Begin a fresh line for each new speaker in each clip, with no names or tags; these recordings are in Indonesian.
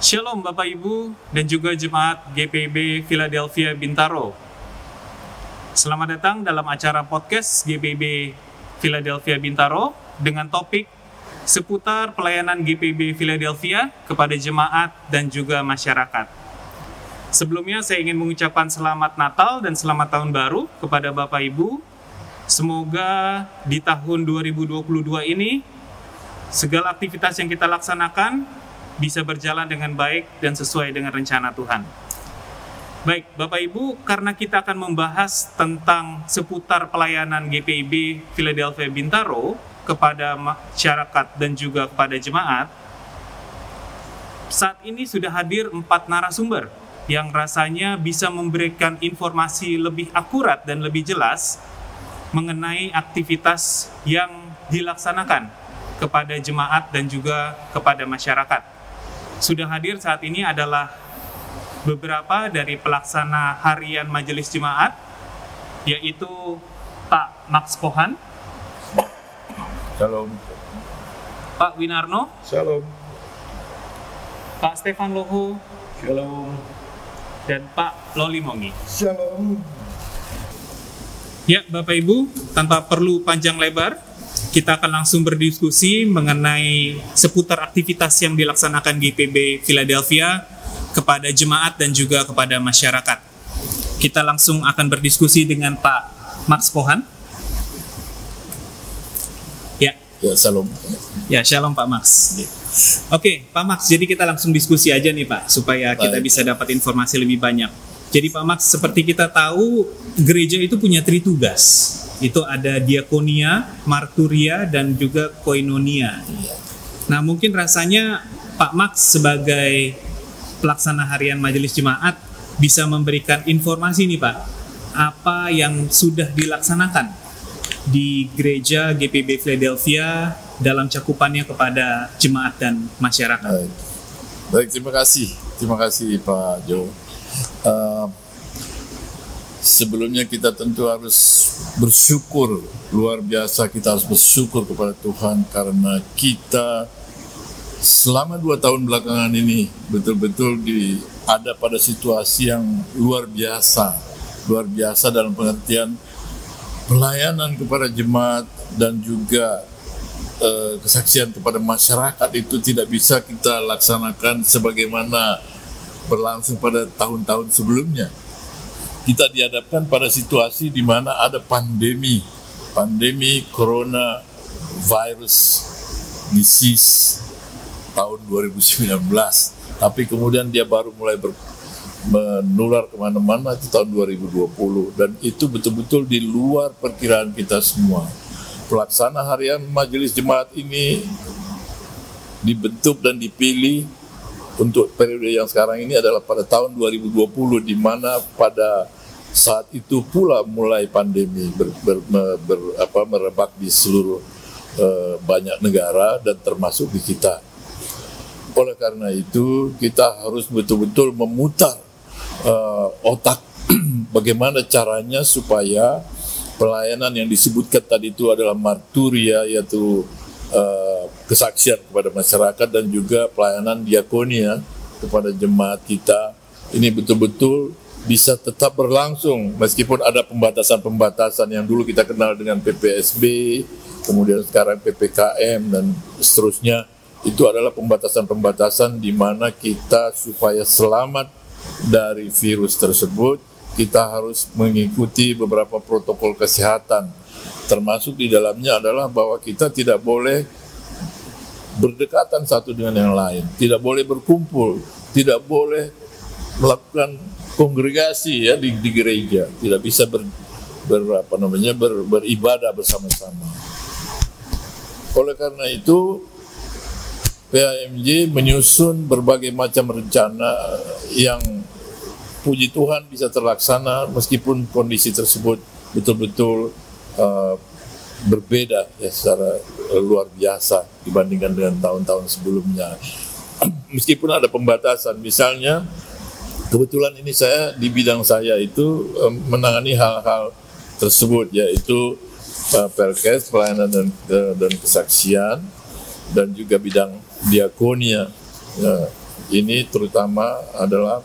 Shalom Bapak Ibu dan juga Jemaat GPIB Philadelphia Bintaro. Selamat datang dalam acara podcast GPIB Philadelphia Bintaro dengan topik seputar pelayanan GPIB Philadelphia kepada jemaat dan juga masyarakat. Sebelumnya saya ingin mengucapkan selamat Natal dan selamat Tahun Baru kepada Bapak Ibu. Semoga di tahun 2022 ini segala aktivitas yang kita laksanakan bisa berjalan dengan baik dan sesuai dengan rencana Tuhan. Baik, Bapak Ibu, karena kita akan membahas tentang seputar pelayanan GPIB Philadelphia Bintaro kepada masyarakat dan juga kepada jemaat, saat ini sudah hadir 4 narasumber yang rasanya bisa memberikan informasi lebih akurat dan lebih jelas mengenai aktivitas yang dilaksanakan kepada jemaat dan juga kepada masyarakat. Sudah hadir saat ini adalah beberapa dari pelaksana harian Majelis Jemaat, yaitu Pak Max Pohan,
Shalom.
Pak Winarno,
Shalom.
Pak Stefan Loho,
Shalom.
dan Pak Loli Mongi.
Shalom.
Ya, Bapak Ibu, tanpa perlu panjang lebar, kita akan langsung berdiskusi mengenai seputar aktivitas yang dilaksanakan GPIB Philadelphia kepada jemaat dan juga kepada masyarakat. Kita langsung akan berdiskusi dengan Pak Max Pohan. Ya,
Shalom.
ya, shalom Pak Max. Oke, Pak Max, jadi kita langsung diskusi aja nih Pak, supaya kita bisa dapat informasi lebih banyak. Jadi Pak Max, seperti kita tahu, gereja itu punya 3 tugas. Itu ada diakonia, marturia, dan juga koinonia. Nah, mungkin rasanya Pak Max sebagai pelaksana harian Majelis Jemaat bisa memberikan informasi nih Pak, apa yang sudah dilaksanakan di gereja GPIB Philadelphia dalam cakupannya kepada jemaat dan masyarakat.
Baik, terima kasih Pak Jo. Sebelumnya kita tentu harus bersyukur, luar biasa kita harus bersyukur kepada Tuhan karena kita selama 2 tahun belakangan ini betul-betul ada pada situasi yang luar biasa dalam pengertian pelayanan kepada jemaat dan juga kesaksian kepada masyarakat itu tidak bisa kita laksanakan sebagaimana berlangsung pada tahun-tahun sebelumnya. Kita dihadapkan pada situasi di mana ada pandemi coronavirus disease tahun 2019, tapi kemudian dia baru mulai menular kemana-mana di tahun 2020, dan itu betul-betul di luar perkiraan kita semua. Pelaksana harian Majelis Jemaat ini dibentuk dan dipilih untuk periode yang sekarang ini adalah pada tahun 2020, di mana pada saat itu pula mulai pandemi merebak di seluruh banyak negara dan termasuk di kita. Oleh karena itu kita harus betul-betul memutar otak bagaimana caranya supaya pelayanan yang disebutkan tadi itu adalah marturia, yaitu kesaksian kepada masyarakat, dan juga pelayanan diakonia kepada jemaat kita ini betul-betul bisa tetap berlangsung meskipun ada pembatasan-pembatasan yang dulu kita kenal dengan PPSB, kemudian sekarang PPKM dan seterusnya. Itu adalah pembatasan-pembatasan di mana kita supaya selamat dari virus tersebut, kita harus mengikuti beberapa protokol kesehatan. Termasuk di dalamnya adalah bahwa kita tidak boleh berdekatan satu dengan yang lain, tidak boleh berkumpul, tidak boleh melakukan kongregasi ya di gereja, tidak bisa beribadah bersama-sama. Oleh karena itu PAMJ menyusun berbagai macam rencana yang puji Tuhan bisa terlaksana meskipun kondisi tersebut betul-betul berbeda ya secara luar biasa dibandingkan dengan tahun-tahun sebelumnya. Meskipun ada pembatasan, misalnya kebetulan ini saya di bidang saya itu menangani hal-hal tersebut, yaitu Pelkes, pelayanan dan kesaksian, dan juga bidang diakonia. ini terutama adalah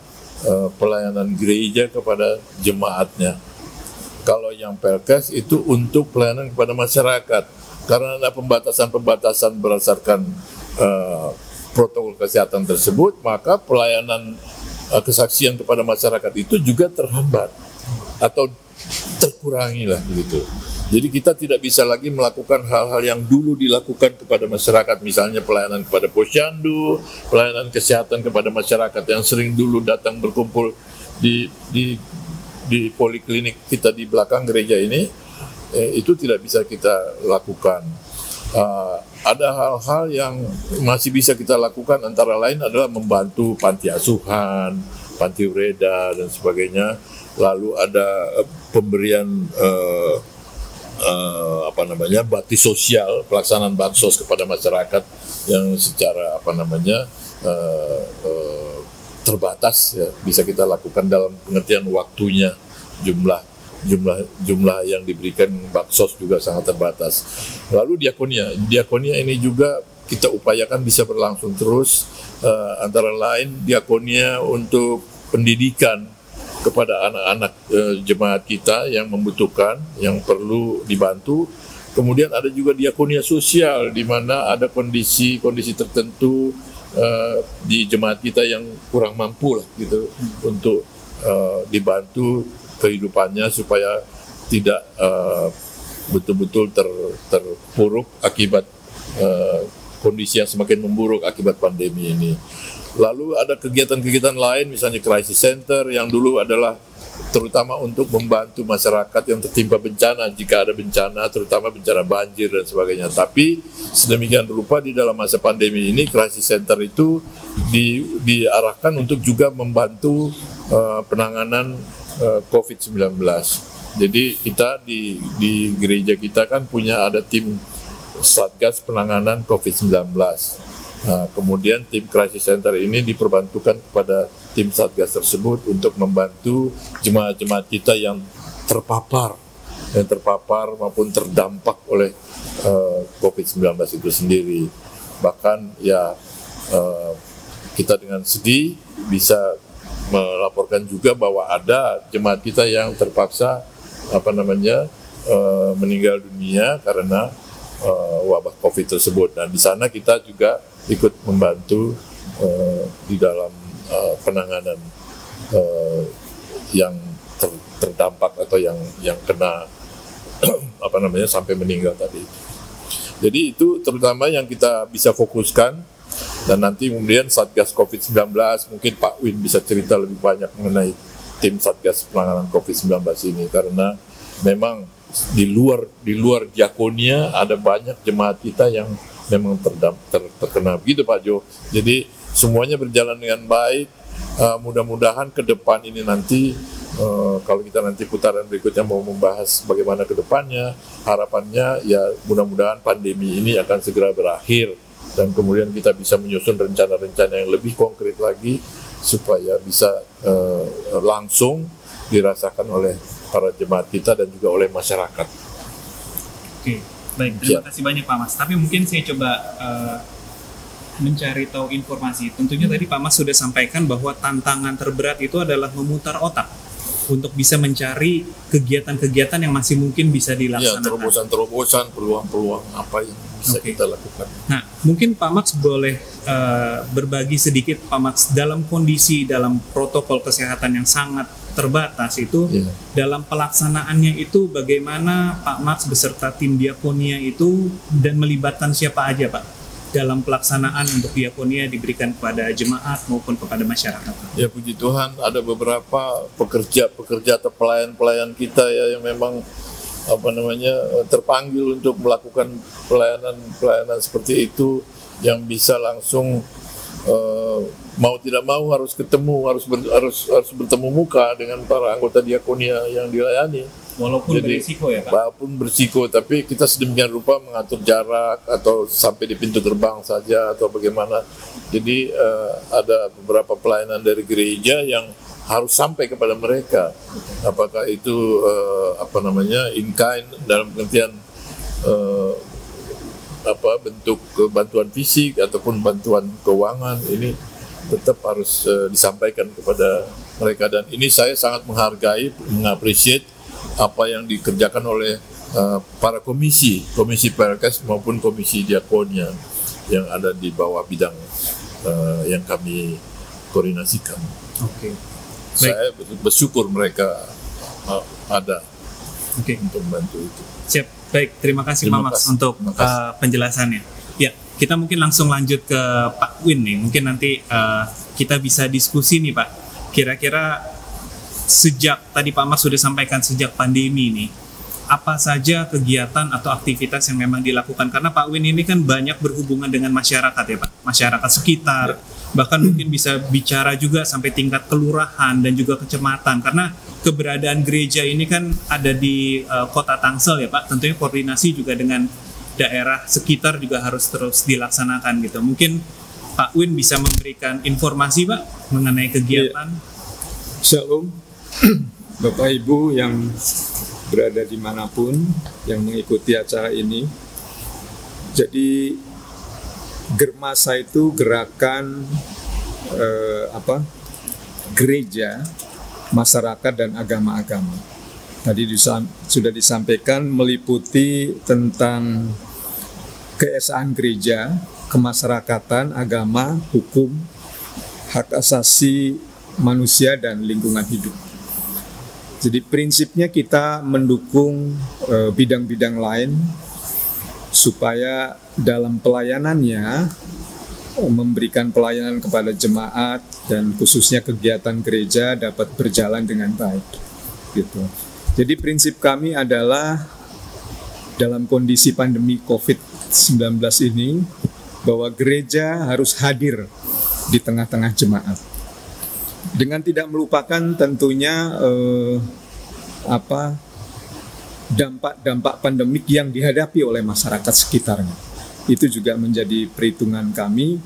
pelayanan gereja kepada jemaatnya. Kalau yang Pelkes itu untuk pelayanan kepada masyarakat, karena ada pembatasan-pembatasan berdasarkan protokol kesehatan tersebut, maka pelayanan kesaksian kepada masyarakat itu juga terhambat atau terkurangi lah begitu. Jadi kita tidak bisa lagi melakukan hal-hal yang dulu dilakukan kepada masyarakat, misalnya pelayanan kepada posyandu, pelayanan kesehatan kepada masyarakat yang sering dulu datang berkumpul di poliklinik kita di belakang gereja ini, itu tidak bisa kita lakukan. Ada hal-hal yang masih bisa kita lakukan, antara lain adalah membantu panti asuhan, panti ureda dan sebagainya. Lalu ada pemberian bakti sosial, pelaksanaan bansos kepada masyarakat yang secara terbatas ya, bisa kita lakukan dalam pengertian waktunya, jumlah yang diberikan bansos juga sangat terbatas. Lalu diakonia ini juga kita upayakan bisa berlangsung terus, antara lain diakonia untuk pendidikan kepada anak-anak jemaat kita yang membutuhkan, yang perlu dibantu. Kemudian ada juga diakonia sosial, di mana ada kondisi tertentu di jemaat kita yang kurang mampu lah gitu, untuk dibantu kehidupannya supaya tidak betul-betul terpuruk akibat kondisi yang semakin memburuk akibat pandemi ini. Lalu ada kegiatan-kegiatan lain, misalnya crisis center yang dulu adalah terutama untuk membantu masyarakat yang tertimpa bencana, jika ada bencana, terutama bencana banjir dan sebagainya. Tapi sedemikian rupa di dalam masa pandemi ini, crisis center itu diarahkan untuk juga membantu penanganan COVID-19. Jadi kita di gereja kita kan ada tim Satgas penanganan COVID-19. Nah, kemudian tim crisis center ini diperbantukan kepada tim Satgas tersebut untuk membantu jemaat-jemaat kita yang terpapar maupun terdampak oleh COVID-19 itu sendiri. Bahkan ya kita dengan sedih bisa melaporkan juga bahwa ada jemaat kita yang terpaksa meninggal dunia karena wabah COVID tersebut. Dan di sana kita juga ikut membantu di dalam penanganan yang terdampak atau yang kena sampai meninggal tadi. Jadi itu terutama yang kita bisa fokuskan, dan nanti kemudian Satgas COVID-19 mungkin Pak Win bisa cerita lebih banyak mengenai tim Satgas penanganan COVID-19 ini, karena memang di luar diakonia ada banyak jemaat kita yang memang terkena begitu Pak Jo. Jadi semuanya berjalan dengan baik. Mudah-mudahan ke depan ini nanti kalau kita nanti putaran berikutnya mau membahas bagaimana ke depannya, harapannya ya mudah-mudahan pandemi ini akan segera berakhir, dan kemudian kita bisa menyusun rencana-rencana yang lebih konkret lagi supaya bisa langsung dirasakan oleh para jemaat kita dan juga oleh masyarakat.
Oke, baik, terima kasih banyak Pak Mas. Tapi mungkin saya coba mencari tahu informasi. Tentunya tadi Pak Mas sudah sampaikan bahwa tantangan terberat itu adalah memutar otak untuk bisa mencari kegiatan-kegiatan yang masih mungkin bisa dilaksanakan. Ya,
terobosan, peluang-peluang apa yang bisa kita lakukan.
Nah, mungkin Pak Max boleh berbagi sedikit, Pak Max, dalam protokol kesehatan yang sangat terbatas itu, dalam pelaksanaannya itu bagaimana Pak Max beserta tim diakonia itu, dan melibatkan siapa aja Pak dalam pelaksanaan untuk diakonia diberikan kepada jemaat maupun kepada masyarakat?
Ya, puji Tuhan, ada beberapa pekerja atau pelayan kita ya yang memang terpanggil untuk melakukan pelayanan seperti itu, yang bisa langsung mau tidak mau harus ketemu, harus bertemu muka dengan para anggota diakonia yang dilayani.
Walaupun berisiko ya Pak?
Walaupun berisiko, tapi kita sedemikian rupa mengatur jarak atau sampai di pintu gerbang saja atau bagaimana. Jadi ada beberapa pelayanan dari gereja yang harus sampai kepada mereka. Apakah itu in kind dalam pengertian bentuk bantuan fisik ataupun bantuan keuangan, ini tetap harus disampaikan kepada mereka, dan ini saya sangat menghargai, mengapresiasi apa yang dikerjakan oleh para komisi PLKS maupun komisi diakonnya yang ada di bawah bidang yang kami koordinasikan.
Oke.
Saya bersyukur mereka ada untuk membantu itu.
Siap, baik. Terima kasih Pak Max untuk penjelasannya. Ya, kita mungkin langsung lanjut ke Pak Win nih. Mungkin nanti kita bisa diskusi nih Pak. Kira-kira sejak tadi Pak Max sudah sampaikan sejak pandemi nih, apa saja kegiatan atau aktivitas yang memang dilakukan? Karena Pak Win ini kan banyak berhubungan dengan masyarakat ya Pak, masyarakat sekitar, bahkan mungkin bisa bicara juga sampai tingkat kelurahan dan juga kecamatan, karena keberadaan gereja ini kan ada di kota Tangsel ya Pak, tentunya koordinasi juga dengan daerah sekitar juga harus terus dilaksanakan gitu. Mungkin Pak Win bisa memberikan informasi Pak mengenai kegiatan.
Shalom Bapak Ibu yang berada dimanapun yang mengikuti acara ini. Jadi Germasa itu gerakan gereja, masyarakat dan agama-agama. Tadi sudah disampaikan meliputi tentang keesaan gereja, kemasyarakatan, agama, hukum, hak asasi manusia dan lingkungan hidup. Jadi prinsipnya kita mendukung bidang-bidang lain supaya dalam pelayanannya memberikan pelayanan kepada jemaat dan khususnya kegiatan gereja dapat berjalan dengan baik. Gitu. Jadi prinsip kami adalah dalam kondisi pandemi COVID-19 ini bahwa gereja harus hadir di tengah-tengah jemaat. Dengan tidak melupakan tentunya dampak-dampak pandemik yang dihadapi oleh masyarakat sekitarnya. Itu juga menjadi perhitungan kami,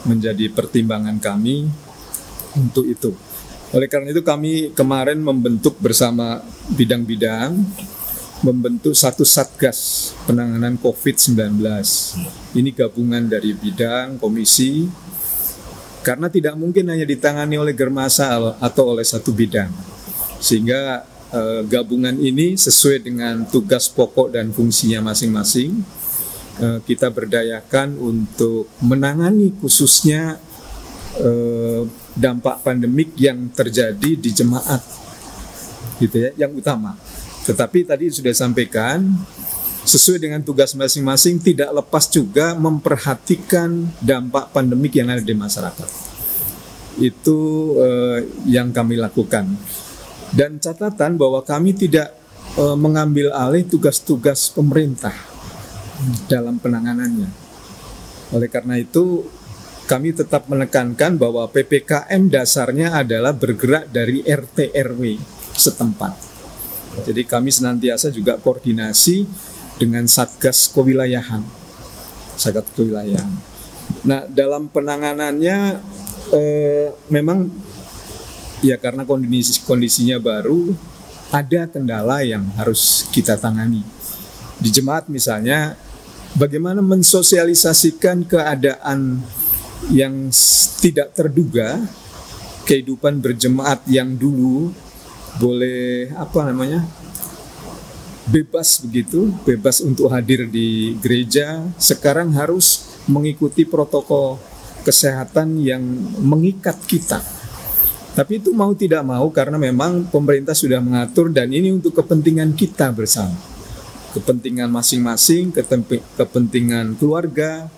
menjadi pertimbangan kami untuk itu. Oleh karena itu kami kemarin membentuk bersama bidang-bidang, membentuk satu satgas penanganan COVID-19. Ini gabungan dari bidang, komisi, karena tidak mungkin hanya ditangani oleh Germasa atau oleh satu bidang. Sehingga gabungan ini sesuai dengan tugas pokok dan fungsinya masing-masing. Kita berdayakan untuk menangani khususnya dampak pandemik yang terjadi di jemaat, gitu ya, yang utama. Tetapi tadi sudah sampaikan, sesuai dengan tugas masing-masing, tidak lepas juga memperhatikan dampak pandemik yang ada di masyarakat. Itu yang kami lakukan. Dan catatan bahwa kami tidak mengambil alih tugas-tugas pemerintah dalam penanganannya. Oleh karena itu, kami tetap menekankan bahwa PPKM dasarnya adalah bergerak dari RT RW setempat. Jadi kami senantiasa juga koordinasi dengan Satgas Kewilayahan. Nah, dalam penanganannya memang ya karena kondisinya baru, ada kendala yang harus kita tangani. Di jemaat misalnya, bagaimana mensosialisasikan keadaan yang tidak terduga, kehidupan berjemaat yang dulu boleh bebas begitu, bebas untuk hadir di gereja, sekarang harus mengikuti protokol kesehatan yang mengikat kita. Tapi itu mau tidak mau karena memang pemerintah sudah mengatur dan ini untuk kepentingan kita bersama. Kepentingan masing-masing, kepentingan keluarga,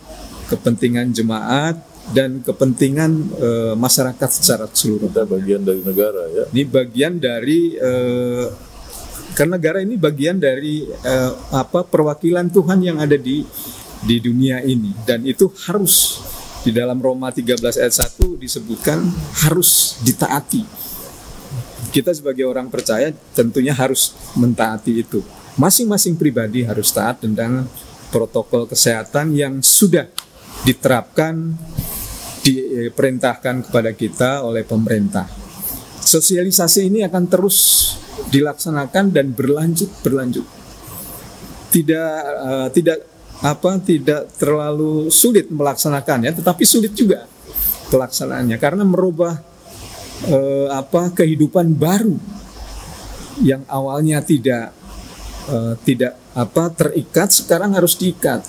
kepentingan jemaat, dan kepentingan masyarakat secara keseluruhan.
Kita bagian dari negara ya.
Ini bagian dari karena negara ini bagian dari perwakilan Tuhan yang ada di dunia ini, dan itu harus di dalam Roma 13 ayat 1 disebutkan harus ditaati. Kita sebagai orang percaya tentunya harus mentaati itu. Masing-masing pribadi harus taat tentang protokol kesehatan yang sudah diterapkan, diperintahkan kepada kita oleh pemerintah. Sosialisasi ini akan terus dilaksanakan dan berlanjut. Tidak terlalu sulit melaksanakannya, tetapi sulit juga pelaksanaannya, karena merubah kehidupan baru yang awalnya tidak terikat, sekarang harus diikat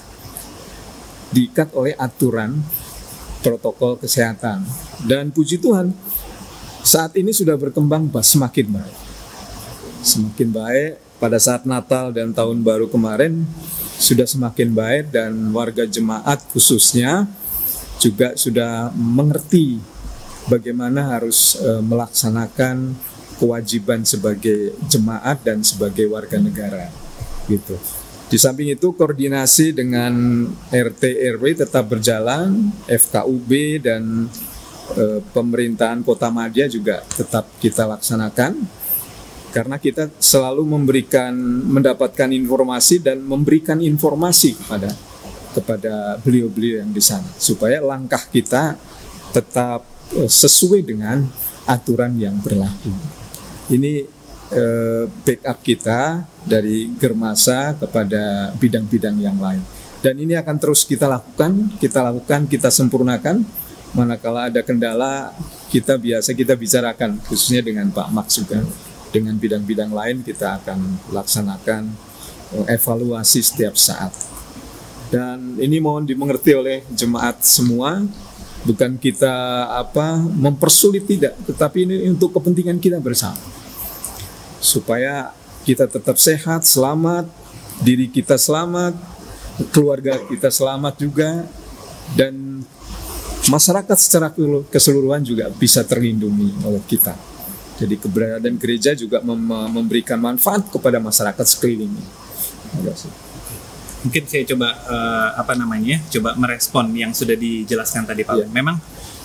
oleh aturan protokol kesehatan. Dan puji Tuhan, saat ini sudah berkembang semakin baik. Pada saat Natal dan Tahun Baru kemarin sudah semakin baik, dan warga jemaat khususnya juga sudah mengerti bagaimana harus melaksanakan kewajiban sebagai jemaat dan sebagai warga negara gitu. Di samping itu, koordinasi dengan RT RW tetap berjalan, FKUB dan pemerintahan Kota Madia juga tetap kita laksanakan, karena kita selalu mendapatkan informasi dan memberikan informasi kepada beliau-beliau yang di sana, supaya langkah kita tetap sesuai dengan aturan yang berlaku. Ini backup kita dari Germasa kepada bidang-bidang yang lain. Dan ini akan terus kita lakukan, kita sempurnakan. Manakala ada kendala, kita bicarakan, khususnya dengan Pak Max juga. Dengan bidang-bidang lain kita akan laksanakan evaluasi setiap saat. Dan ini mohon dimengerti oleh jemaat semua, bukan kita mempersulit, tidak, tetapi ini untuk kepentingan kita bersama. Supaya kita tetap sehat, selamat, diri kita selamat, keluarga kita selamat juga, dan masyarakat secara keseluruhan juga bisa terlindungi oleh kita. Jadi keberadaan gereja juga memberikan manfaat kepada masyarakat sekelilingnya.
Mungkin saya coba coba merespon yang sudah dijelaskan tadi Pak. Memang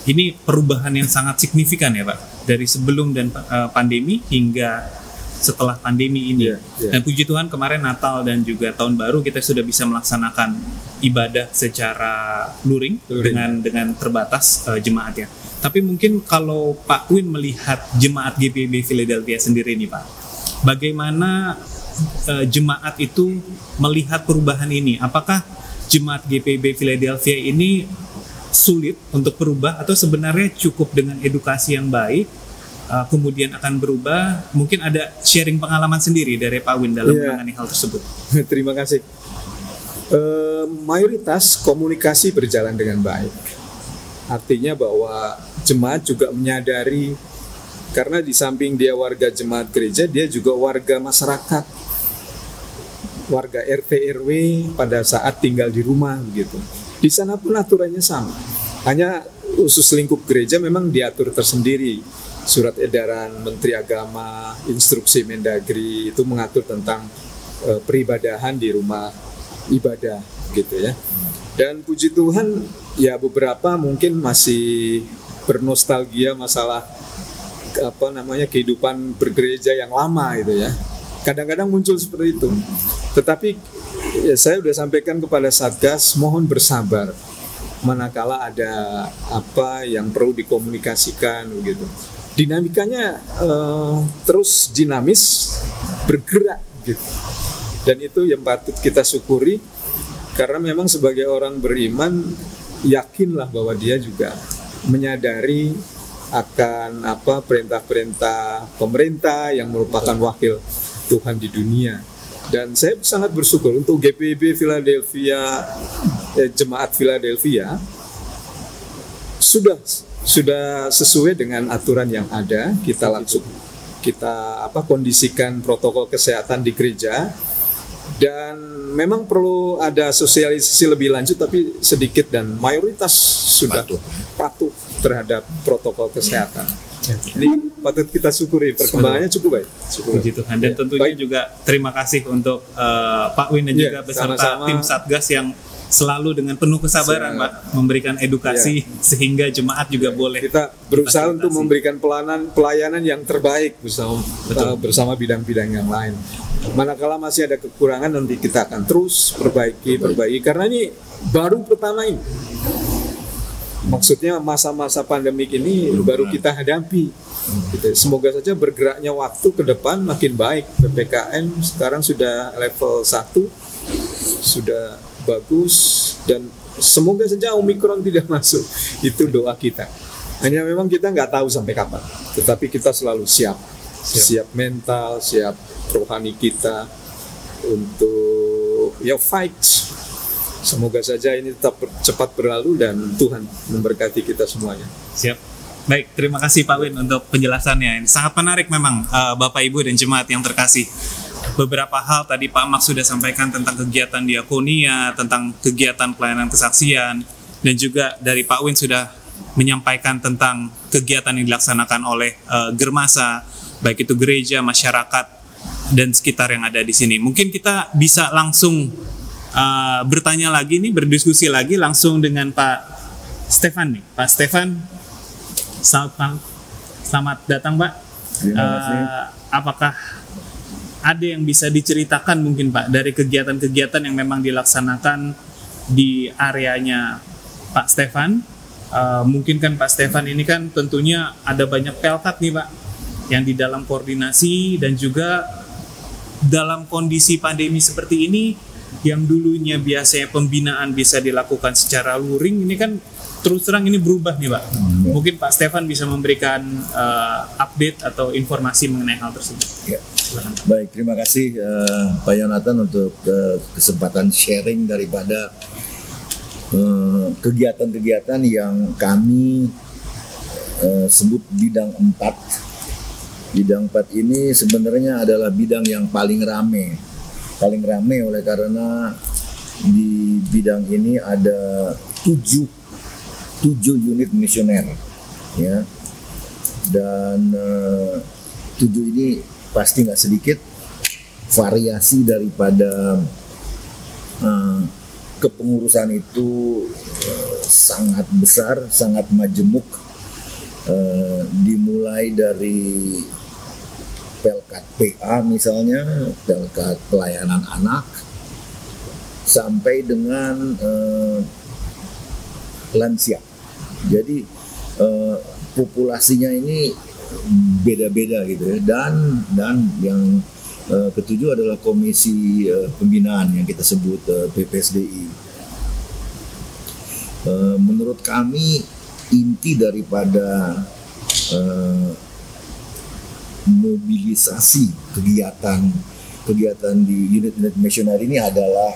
ini perubahan yang sangat signifikan ya Pak, dari sebelum dan pandemi hingga setelah pandemi ini. Dan puji Tuhan kemarin Natal dan juga Tahun Baru kita sudah bisa melaksanakan ibadah secara luring. dengan terbatas jemaatnya. Tapi mungkin kalau Pak Win melihat jemaat GPIB Philadelphia sendiri nih Pak, bagaimana jemaat itu melihat perubahan ini? Apakah jemaat GPIB Philadelphia ini sulit untuk berubah, atau sebenarnya cukup dengan edukasi yang baik kemudian akan berubah? Mungkin ada sharing pengalaman sendiri dari Pak Win dalam menangani hal tersebut.
Terima kasih. Mayoritas komunikasi berjalan dengan baik. Artinya bahwa jemaat juga menyadari, karena di samping dia warga jemaat gereja, dia juga warga masyarakat, warga RT RW pada saat tinggal di rumah begitu. Di sana pun aturannya sama. Hanya khusus lingkup gereja memang diatur tersendiri. Surat edaran Menteri Agama, instruksi Mendagri itu mengatur tentang peribadahan di rumah ibadah gitu ya. Dan puji Tuhan ya, beberapa mungkin masih bernostalgia masalah kehidupan bergereja yang lama gitu ya. Kadang-kadang muncul seperti itu. Tetapi ya, saya sudah sampaikan kepada Satgas, mohon bersabar manakala ada apa yang perlu dikomunikasikan gitu. Dinamikanya terus dinamis, bergerak gitu. Dan itu yang patut kita syukuri, karena memang sebagai orang beriman, yakinlah bahwa dia juga menyadari akan perintah-perintah pemerintah yang merupakan wakil Tuhan di dunia. Dan saya sangat bersyukur untuk GPIB Philadelphia, jemaat Philadelphia sudah sesuai dengan aturan yang ada. Kita kondisikan protokol kesehatan di gereja. Dan memang perlu ada sosialisasi lebih lanjut, tapi sedikit dan mayoritas sudah patuh terhadap protokol kesehatan. Ini patut kita syukuri, perkembangannya cukup baik.
Puji Tuhan. Dan tentunya juga terima kasih untuk Pak Win dan juga beserta tim Satgas yang selalu dengan penuh kesabaran Pak memberikan edukasi sehingga jemaat juga boleh.
Kita berusaha untuk memberikan pelayanan yang terbaik bersama bidang-bidang yang lain. Manakala masih ada kekurangan, nanti kita akan terus perbaiki karena ini baru pertama ini. Maksudnya masa-masa pandemik ini baru kita hadapi. Semoga saja bergeraknya waktu ke depan makin baik. PPKM sekarang sudah level 1, sudah bagus, dan semoga saja Omikron tidak masuk. Itu doa kita. Hanya memang kita nggak tahu sampai kapan, tetapi kita selalu siap mental, siap rohani kita untuk fight. Semoga saja ini tetap cepat berlalu dan Tuhan memberkati kita semuanya.
Siap. Baik, terima kasih Pak Win untuk penjelasannya. Ini sangat menarik memang, Bapak Ibu dan jemaat yang terkasih. Beberapa hal tadi Pak Mak sudah sampaikan tentang kegiatan diakonia, tentang kegiatan pelayanan kesaksian, dan juga dari Pak Win sudah menyampaikan tentang kegiatan yang dilaksanakan oleh Germasa, baik itu gereja, masyarakat, dan sekitar yang ada di sini. Mungkin kita bisa langsung bertanya lagi nih, berdiskusi lagi langsung dengan Pak Stefan nih. Pak Stefan, selamat datang Pak.
Terima kasih.
Apakah ada yang bisa diceritakan mungkin Pak dari kegiatan-kegiatan yang memang dilaksanakan di areanya Pak Stefan? Mungkin kan Pak Stefan ini kan tentunya ada banyak pelkat nih Pak yang di dalam koordinasi, dan juga dalam kondisi pandemi seperti ini yang dulunya biasanya pembinaan bisa dilakukan secara luring, ini kan terus terang ini berubah nih Pak. Mungkin Pak Stefan bisa memberikan update atau informasi mengenai hal tersebut.
Ya. Baik, terima kasih Pak Yonatan untuk kesempatan sharing daripada kegiatan-kegiatan yang kami sebut bidang 4. Bidang 4 ini sebenarnya adalah bidang yang paling rame oleh karena di bidang ini ada 7 unit misioner, ya, dan 7 ini pasti nggak sedikit. Variasi daripada kepengurusan itu sangat besar, sangat majemuk, dimulai dari pelkat PA misalnya, pelkat pelayanan anak, sampai dengan lansia. Jadi populasinya ini beda-beda gitu ya. Dan yang ketujuh adalah komisi pembinaan yang kita sebut PPSDI. Menurut kami inti daripada mobilisasi kegiatan di unit-unit misioner ini adalah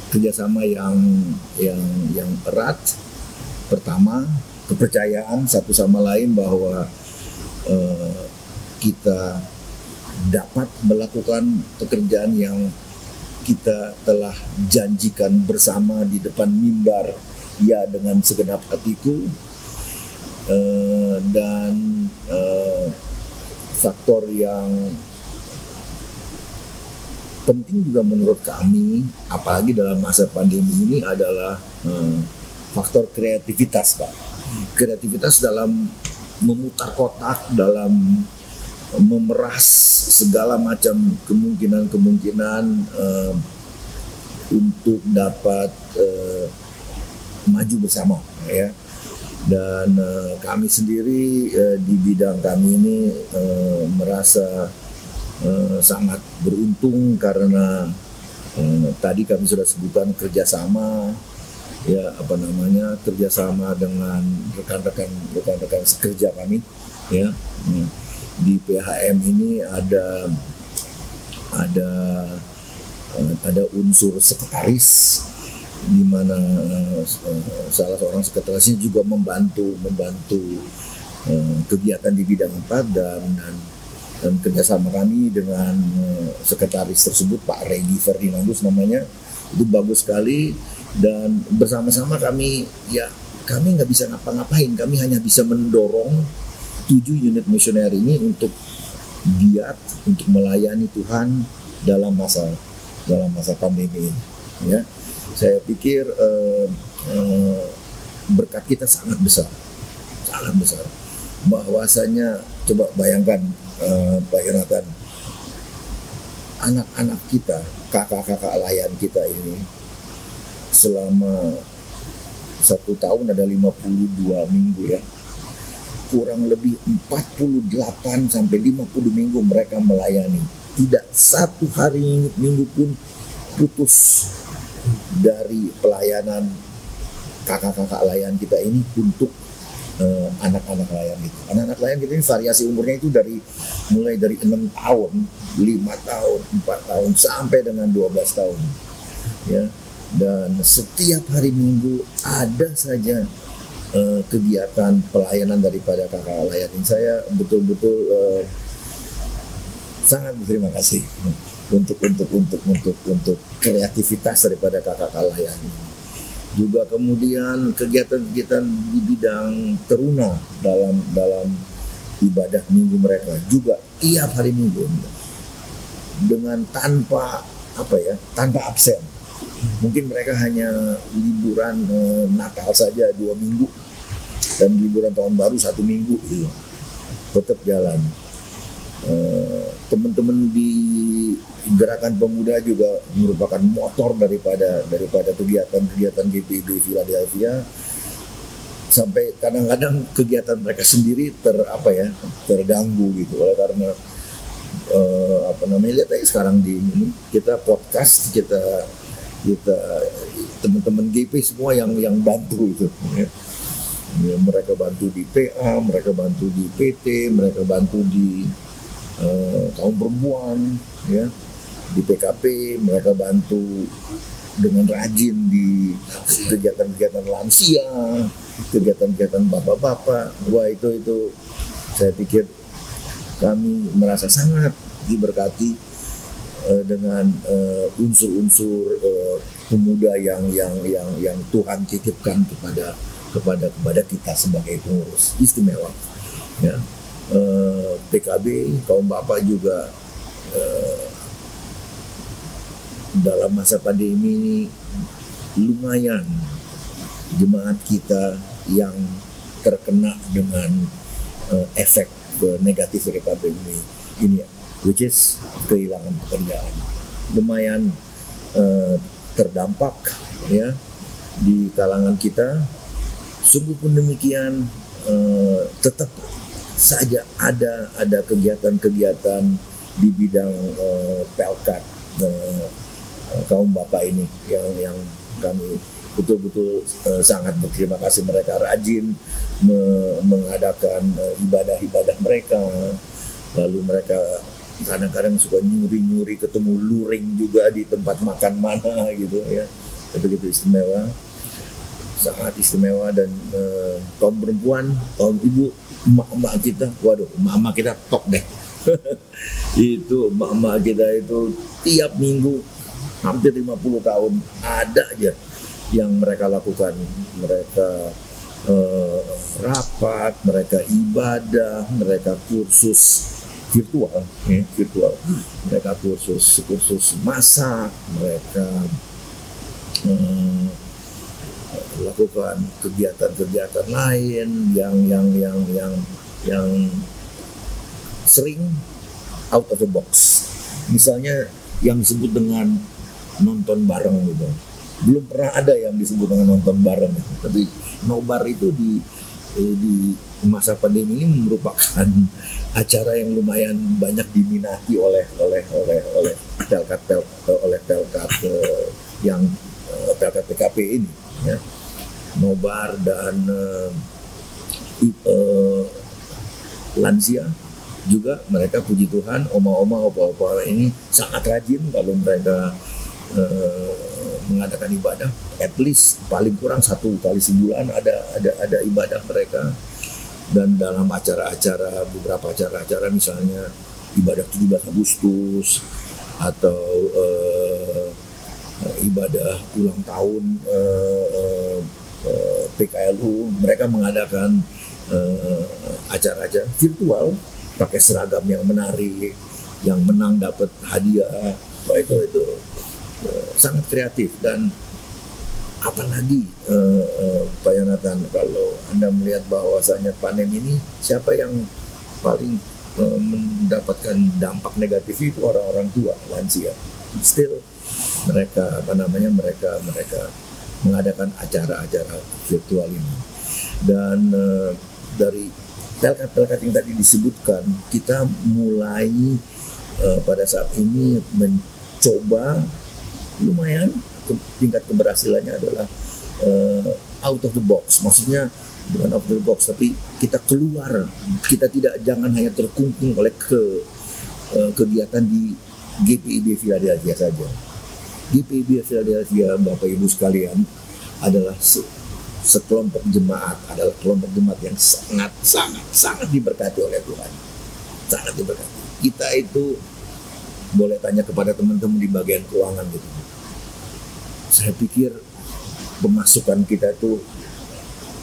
kerjasama yang erat. Pertama, kepercayaan satu sama lain bahwa kita dapat melakukan pekerjaan yang kita telah janjikan bersama di depan mimbar, ya, dengan segenap hatiku. Dan faktor yang penting juga menurut kami, apalagi dalam masa pandemi ini, adalah faktor kreativitas, Pak. Kreativitas dalam memutar kotak, dalam memeras segala macam kemungkinan-kemungkinan untuk dapat maju bersama, ya. Dan kami sendiri di bidang kami ini merasa sangat beruntung karena tadi kami sudah sebutkan kerjasama, ya, kerjasama dengan rekan-rekan sekerja kami, ya. Di PHM ini ada unsur sekretaris, di mana salah seorang sekretarisnya juga membantu kegiatan di bidang 4, dan kerjasama kami dengan sekretaris tersebut, Pak Regi Ferdinandus namanya, itu bagus sekali. Dan bersama-sama kami nggak bisa ngapa-ngapain, kami hanya bisa mendorong 7 unit misioner ini untuk giat untuk melayani Tuhan dalam masa pandemi ini, ya. Saya pikir berkat kita sangat besar, bahwasanya coba bayangkan Pak Yonatan, anak-anak kita, kakak-kakak layan kita ini selama 1 tahun ada 52 minggu, ya, kurang lebih 48 sampai 50 minggu mereka melayani. Tidak satu hari minggu pun putus dari pelayanan kakak-kakak layan kita ini untuk anak-anak layan itu. Anak-anak layan kita ini variasi umurnya itu mulai dari 6 tahun, 5 tahun, 4 tahun sampai dengan 12 tahun. Ya. Dan setiap hari Minggu ada saja kegiatan pelayanan daripada kakak layan ini. Saya betul-betul sangat berterima kasih untuk kreativitas daripada kakak layan ini. Juga kemudian kegiatan-kegiatan di bidang teruna dalam ibadah minggu mereka juga tiap hari Minggu dengan tanpa absen. Mungkin mereka hanya liburan Natal saja 2 minggu dan liburan tahun baru 1 minggu gitu. Tetap jalan. Teman-teman di Gerakan Pemuda juga merupakan motor daripada kegiatan GPIB Philadelphia, sampai kadang-kadang kegiatan mereka sendiri terganggu gitu karena lihat aja sekarang kita podcast, kita teman-teman GP semua yang bantu itu ya. Mereka bantu di PA, mereka bantu di PT, mereka bantu di kaum perempuan ya, di PKP, mereka bantu dengan rajin di kegiatan-kegiatan lansia, kegiatan-kegiatan bapak-bapak. Wah, itu saya pikir kami merasa sangat diberkati dengan unsur-unsur pemuda yang Tuhan titipkan kepada kita sebagai pengurus. Istimewa ya. PKB, kaum bapak juga dalam masa pandemi ini lumayan jemaat kita yang terkena dengan efek negatif dari pandemi ini, which is kehilangan pekerjaan. Lumayan terdampak ya di kalangan kita. Sungguh pun demikian, tetap saja ada kegiatan-kegiatan di bidang pelkat kaum bapak ini yang kami betul-betul sangat berterima kasih. Mereka rajin mengadakan ibadah-ibadah mereka, lalu mereka kadang-kadang suka nyuri-nyuri ketemu luring juga di tempat makan mana gitu ya. Begitu istimewa, sangat istimewa. Dan kaum perempuan, kaum ibu, emak-emak kita, waduh, emak-emak kita top deh. Itu emak-emak kita itu tiap minggu hampir 50 tahun ada aja yang mereka lakukan. Mereka rapat, mereka ibadah, mereka kursus virtual, mereka kursus masak, mereka lakukan kegiatan-kegiatan lain yang sering out of the box. Misalnya yang disebut dengan nonton bareng gitu. Belum pernah ada yang disebut dengan nonton bareng. Tapi nobar itu di masa pandemi ini merupakan acara yang lumayan banyak diminati oleh pelkat yang pelkat PKP ini ya. Nobar dan lansia juga, mereka puji Tuhan, oma-oma, opa-opa ini sangat rajin kalau mereka mengadakan ibadah. At least paling kurang 1 kali sebulan ada ibadah mereka. Dan dalam beberapa acara misalnya ibadah 17 Agustus atau ibadah ulang tahun PKLU, mereka mengadakan acara-acara virtual pakai seragam yang menarik, yang menang dapat hadiah. Wah, itu sangat kreatif. Dan apalagi Pak Yonatan, kalau Anda melihat bahwasanya pandemi ini, siapa yang paling mendapatkan dampak negatif itu orang-orang tua, lansia. Still mereka mereka mengadakan acara-acara virtual ini. Dan dari pelkat-pelkat yang tadi disebutkan, kita mulai pada saat ini mencoba, lumayan tingkat keberhasilannya adalah out of the box, maksudnya bukan out of the box, tapi kita keluar, kita jangan hanya terkungkung oleh kegiatan di GPIB Philadelphia saja. GPIB Philadelphia, Bapak Ibu sekalian, adalah sekelompok jemaat, adalah kelompok jemaat yang sangat diberkati oleh Tuhan, sangat diberkati. Kita itu boleh tanya kepada teman-teman di bagian keuangan gitu. Saya pikir pemasukan kita itu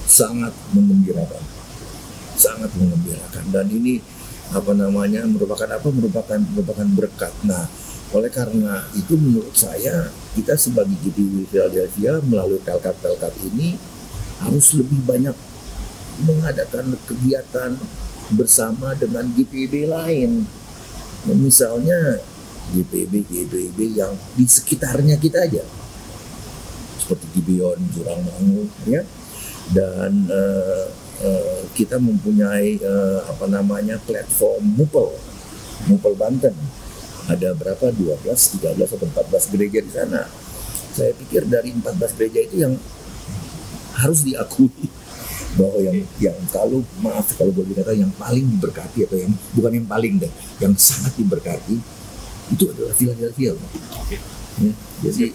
sangat menggembirakan, dan ini merupakan berkat. Nah, oleh karena itu menurut saya kita sebagai GPIB Philadelphia melalui pelkat ini harus lebih banyak mengadakan kegiatan bersama dengan GPIB lain. Misalnya GPIB yang di sekitarnya kita aja, seperti Gibeon, Jurangmangu, ya. Dan kita mempunyai platform Mupel Banten. Ada berapa? 12, 13 atau 14 gereja di sana. Saya pikir dari 14 gereja itu yang harus diakui bahwa yang kalau boleh dikata yang paling diberkati, atau yang bukan yang paling deh, yang sangat diberkati itu adalah Philadelphia.
Oke.
Ya, jadi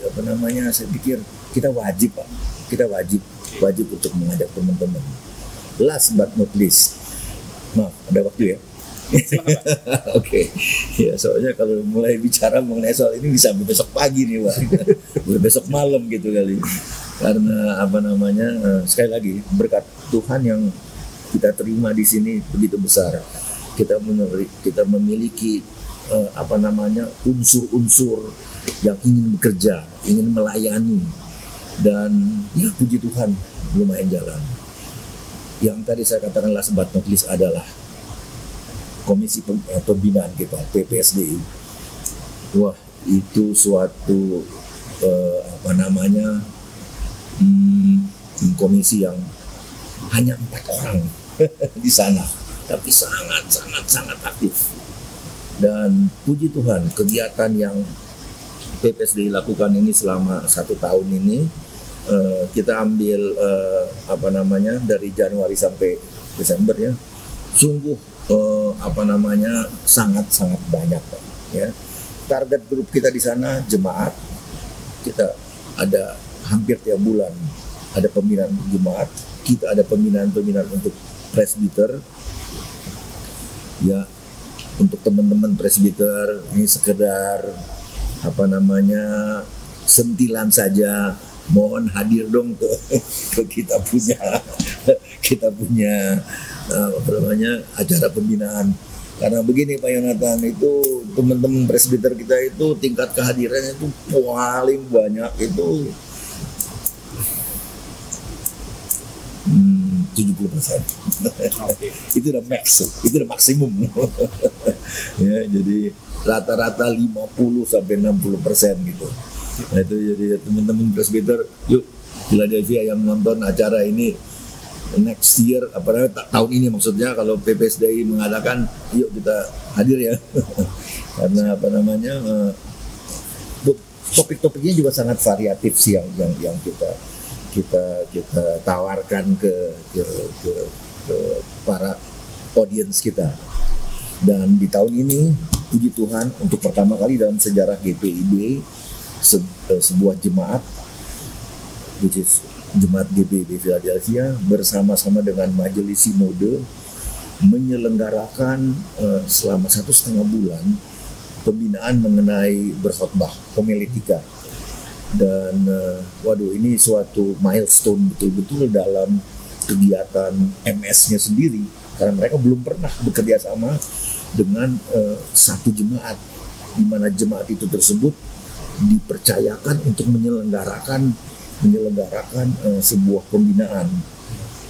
saya pikir kita wajib, Pak. Kita wajib untuk mengajak teman-teman. Last but not least, maaf, ada waktu ya? Oke. Ya, soalnya kalau mulai bicara mengenai soal ini bisa sampai besok pagi nih, Pak. Besok malam gitu kali. Karena sekali lagi berkat Tuhan yang kita terima di sini begitu besar. Kita memiliki unsur-unsur yang ingin bekerja, ingin melayani, dan ya puji Tuhan lumayan jalan. Yang tadi saya katakan last but not least adalah komisi pembinaan kita, PPSDI. Wah, itu suatu komisi yang hanya 4 orang di sana, tapi sangat aktif. Dan puji Tuhan, kegiatan yang PPSDI lakukan ini selama 1 tahun ini, kita ambil dari Januari sampai Desember ya, sungguh sangat banyak, Pak, ya. Target grup kita di sana jemaat, kita ada hampir tiap bulan ada pembinaan jemaat, kita ada pembinaan untuk presbiter, ya. Untuk teman-teman presbiter ini sekedar sentilan saja, mohon hadir dong ke kita punya acara pembinaan. Karena begini Pak Yonatan, itu teman-teman presbiter kita itu tingkat kehadirannya itu paling banyak itu 70%.
Okay.
Itu udah maksimum. Ya, jadi rata-rata 50 sampai 60% gitu. Nah, itu jadi teman-teman presbiter, yuk Philadelphia yang nonton acara ini next year, tahun ini maksudnya, kalau PPSDI mengadakan, yuk kita hadir ya. Karena topik-topiknya juga sangat variatif sih yang kita tawarkan ke para audiens kita. Dan di tahun ini puji Tuhan, untuk pertama kali dalam sejarah GPIB, sebuah jemaat, which is Jemaat GPIB Philadelphia, bersama-sama dengan Majelis Sinode menyelenggarakan selama 1,5 bulan pembinaan mengenai berkhotbah, homiletika. Dan ini suatu milestone betul-betul dalam kegiatan MS-nya sendiri, karena mereka belum pernah bekerja sama dengan satu jemaat, di mana jemaat itu tersebut dipercayakan untuk menyelenggarakan sebuah pembinaan.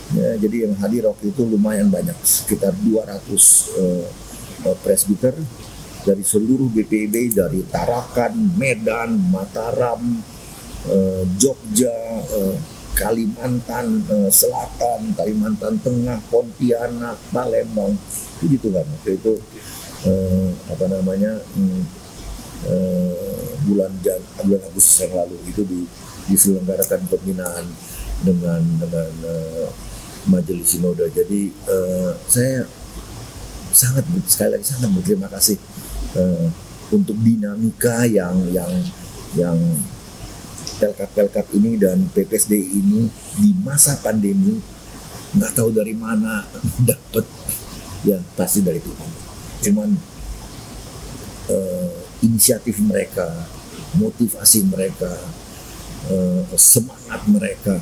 Ya, jadi yang hadir waktu itu lumayan banyak, sekitar 200 presbiter dari seluruh GPIB, dari Tarakan, Medan, Mataram, Jogja, Kalimantan Selatan, Kalimantan Tengah, Pontianak, Palembang, begitu kan. Waktu itu bulan Agustus yang lalu itu diselenggarakan pembinaan. Majelis Sinode. Jadi saya sekali lagi sangat berterima kasih untuk dinamika yang Pelkat ini dan PPSD ini di masa pandemi, nggak tahu dari mana dapat, ya pasti dari Tuhan. Cuman inisiatif mereka, motivasi mereka, semangat mereka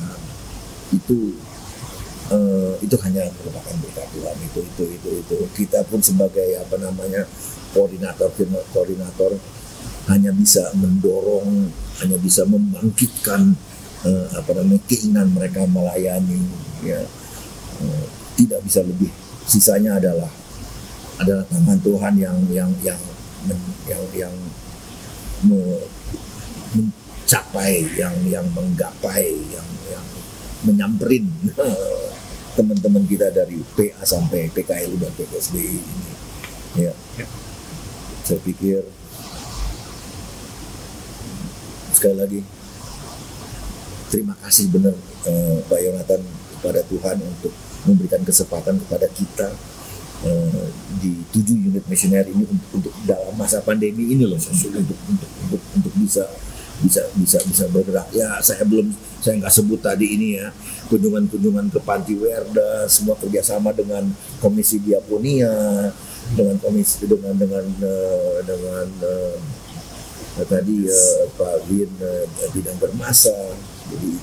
itu hanya merupakan berkat Tuhan. Itu kita pun sebagai koordinator hanya bisa mendorong, hanya bisa membangkitkan keinginan mereka melayani, ya. Tidak bisa lebih. Sisanya adalah tangan Tuhan yang mencapai, yang menggapai, yang menyamperin teman-teman kita dari PA sampai PKLU dan PPSD ini. Ya. Saya pikir sekali lagi terima kasih benar Pak Yonatan kepada Tuhan untuk memberikan kesempatan kepada kita di 7 unit misioner ini untuk dalam masa pandemi ini loh, untuk bisa bergerak. Ya saya nggak sebut tadi ini ya, kunjungan ke Panti Werda, semua kerjasama dengan Komisi Diakonia, dengan tadi Pak Win bidang bermasa. Jadi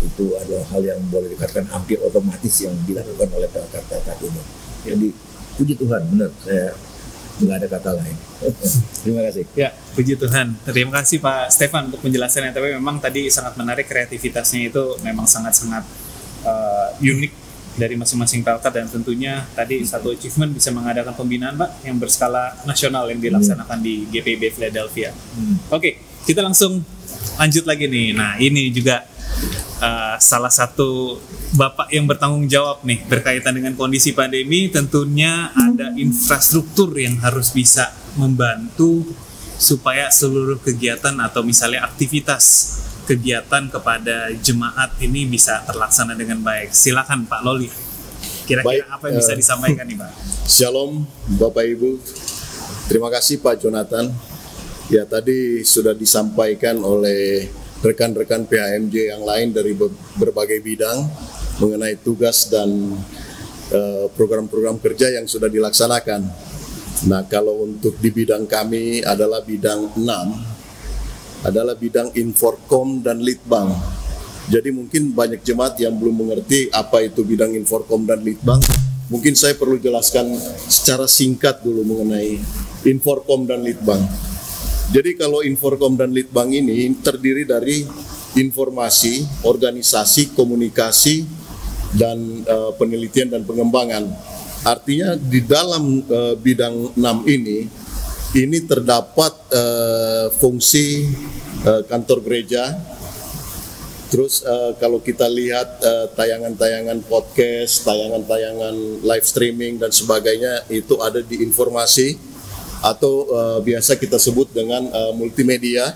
itu adalah hal yang boleh dikatakan hampir otomatis yang dilakukan oleh kakak-kakak ini. Jadi puji Tuhan, benar, saya nggak ada kata lain. Terima kasih.
Ya, puji Tuhan. Terima kasih Pak Stefan untuk penjelasannya. Tapi memang tadi sangat menarik, kreativitasnya itu memang sangat-sangat unik dari masing-masing Pelkat, dan tentunya tadi satu achievement bisa mengadakan pembinaan Pak yang berskala nasional yang dilaksanakan di GPIB Philadelphia. Oke, kita langsung lanjut lagi nih. Nah, ini juga salah satu Bapak yang bertanggung jawab nih berkaitan dengan kondisi pandemi. Tentunya ada infrastruktur yang harus bisa membantu supaya seluruh kegiatan atau misalnya aktivitas kegiatan kepada jemaat ini bisa terlaksana dengan baik. Silakan Pak Loli. Kira-kira apa yang bisa disampaikan nih Pak?
Shalom Bapak Ibu. Terima kasih Pak Jonathan. Ya, tadi sudah disampaikan oleh rekan-rekan PHMJ yang lain dari berbagai bidang mengenai tugas dan program-program kerja yang sudah dilaksanakan. Nah, kalau untuk di bidang kami adalah bidang 6, adalah bidang Inforkom dan Litbang. Jadi mungkin banyak jemaat yang belum mengerti apa itu bidang Inforkom dan Litbang. Mungkin saya perlu jelaskan secara singkat dulu mengenai Inforkom dan Litbang. Jadi kalau Inforkom dan Litbang ini terdiri dari informasi, organisasi, komunikasi, dan penelitian dan pengembangan. Artinya di dalam bidang 6 ini terdapat fungsi kantor gereja. Terus kalau kita lihat tayangan-tayangan podcast, tayangan-tayangan live streaming dan sebagainya, itu ada di informasi atau biasa kita sebut dengan multimedia.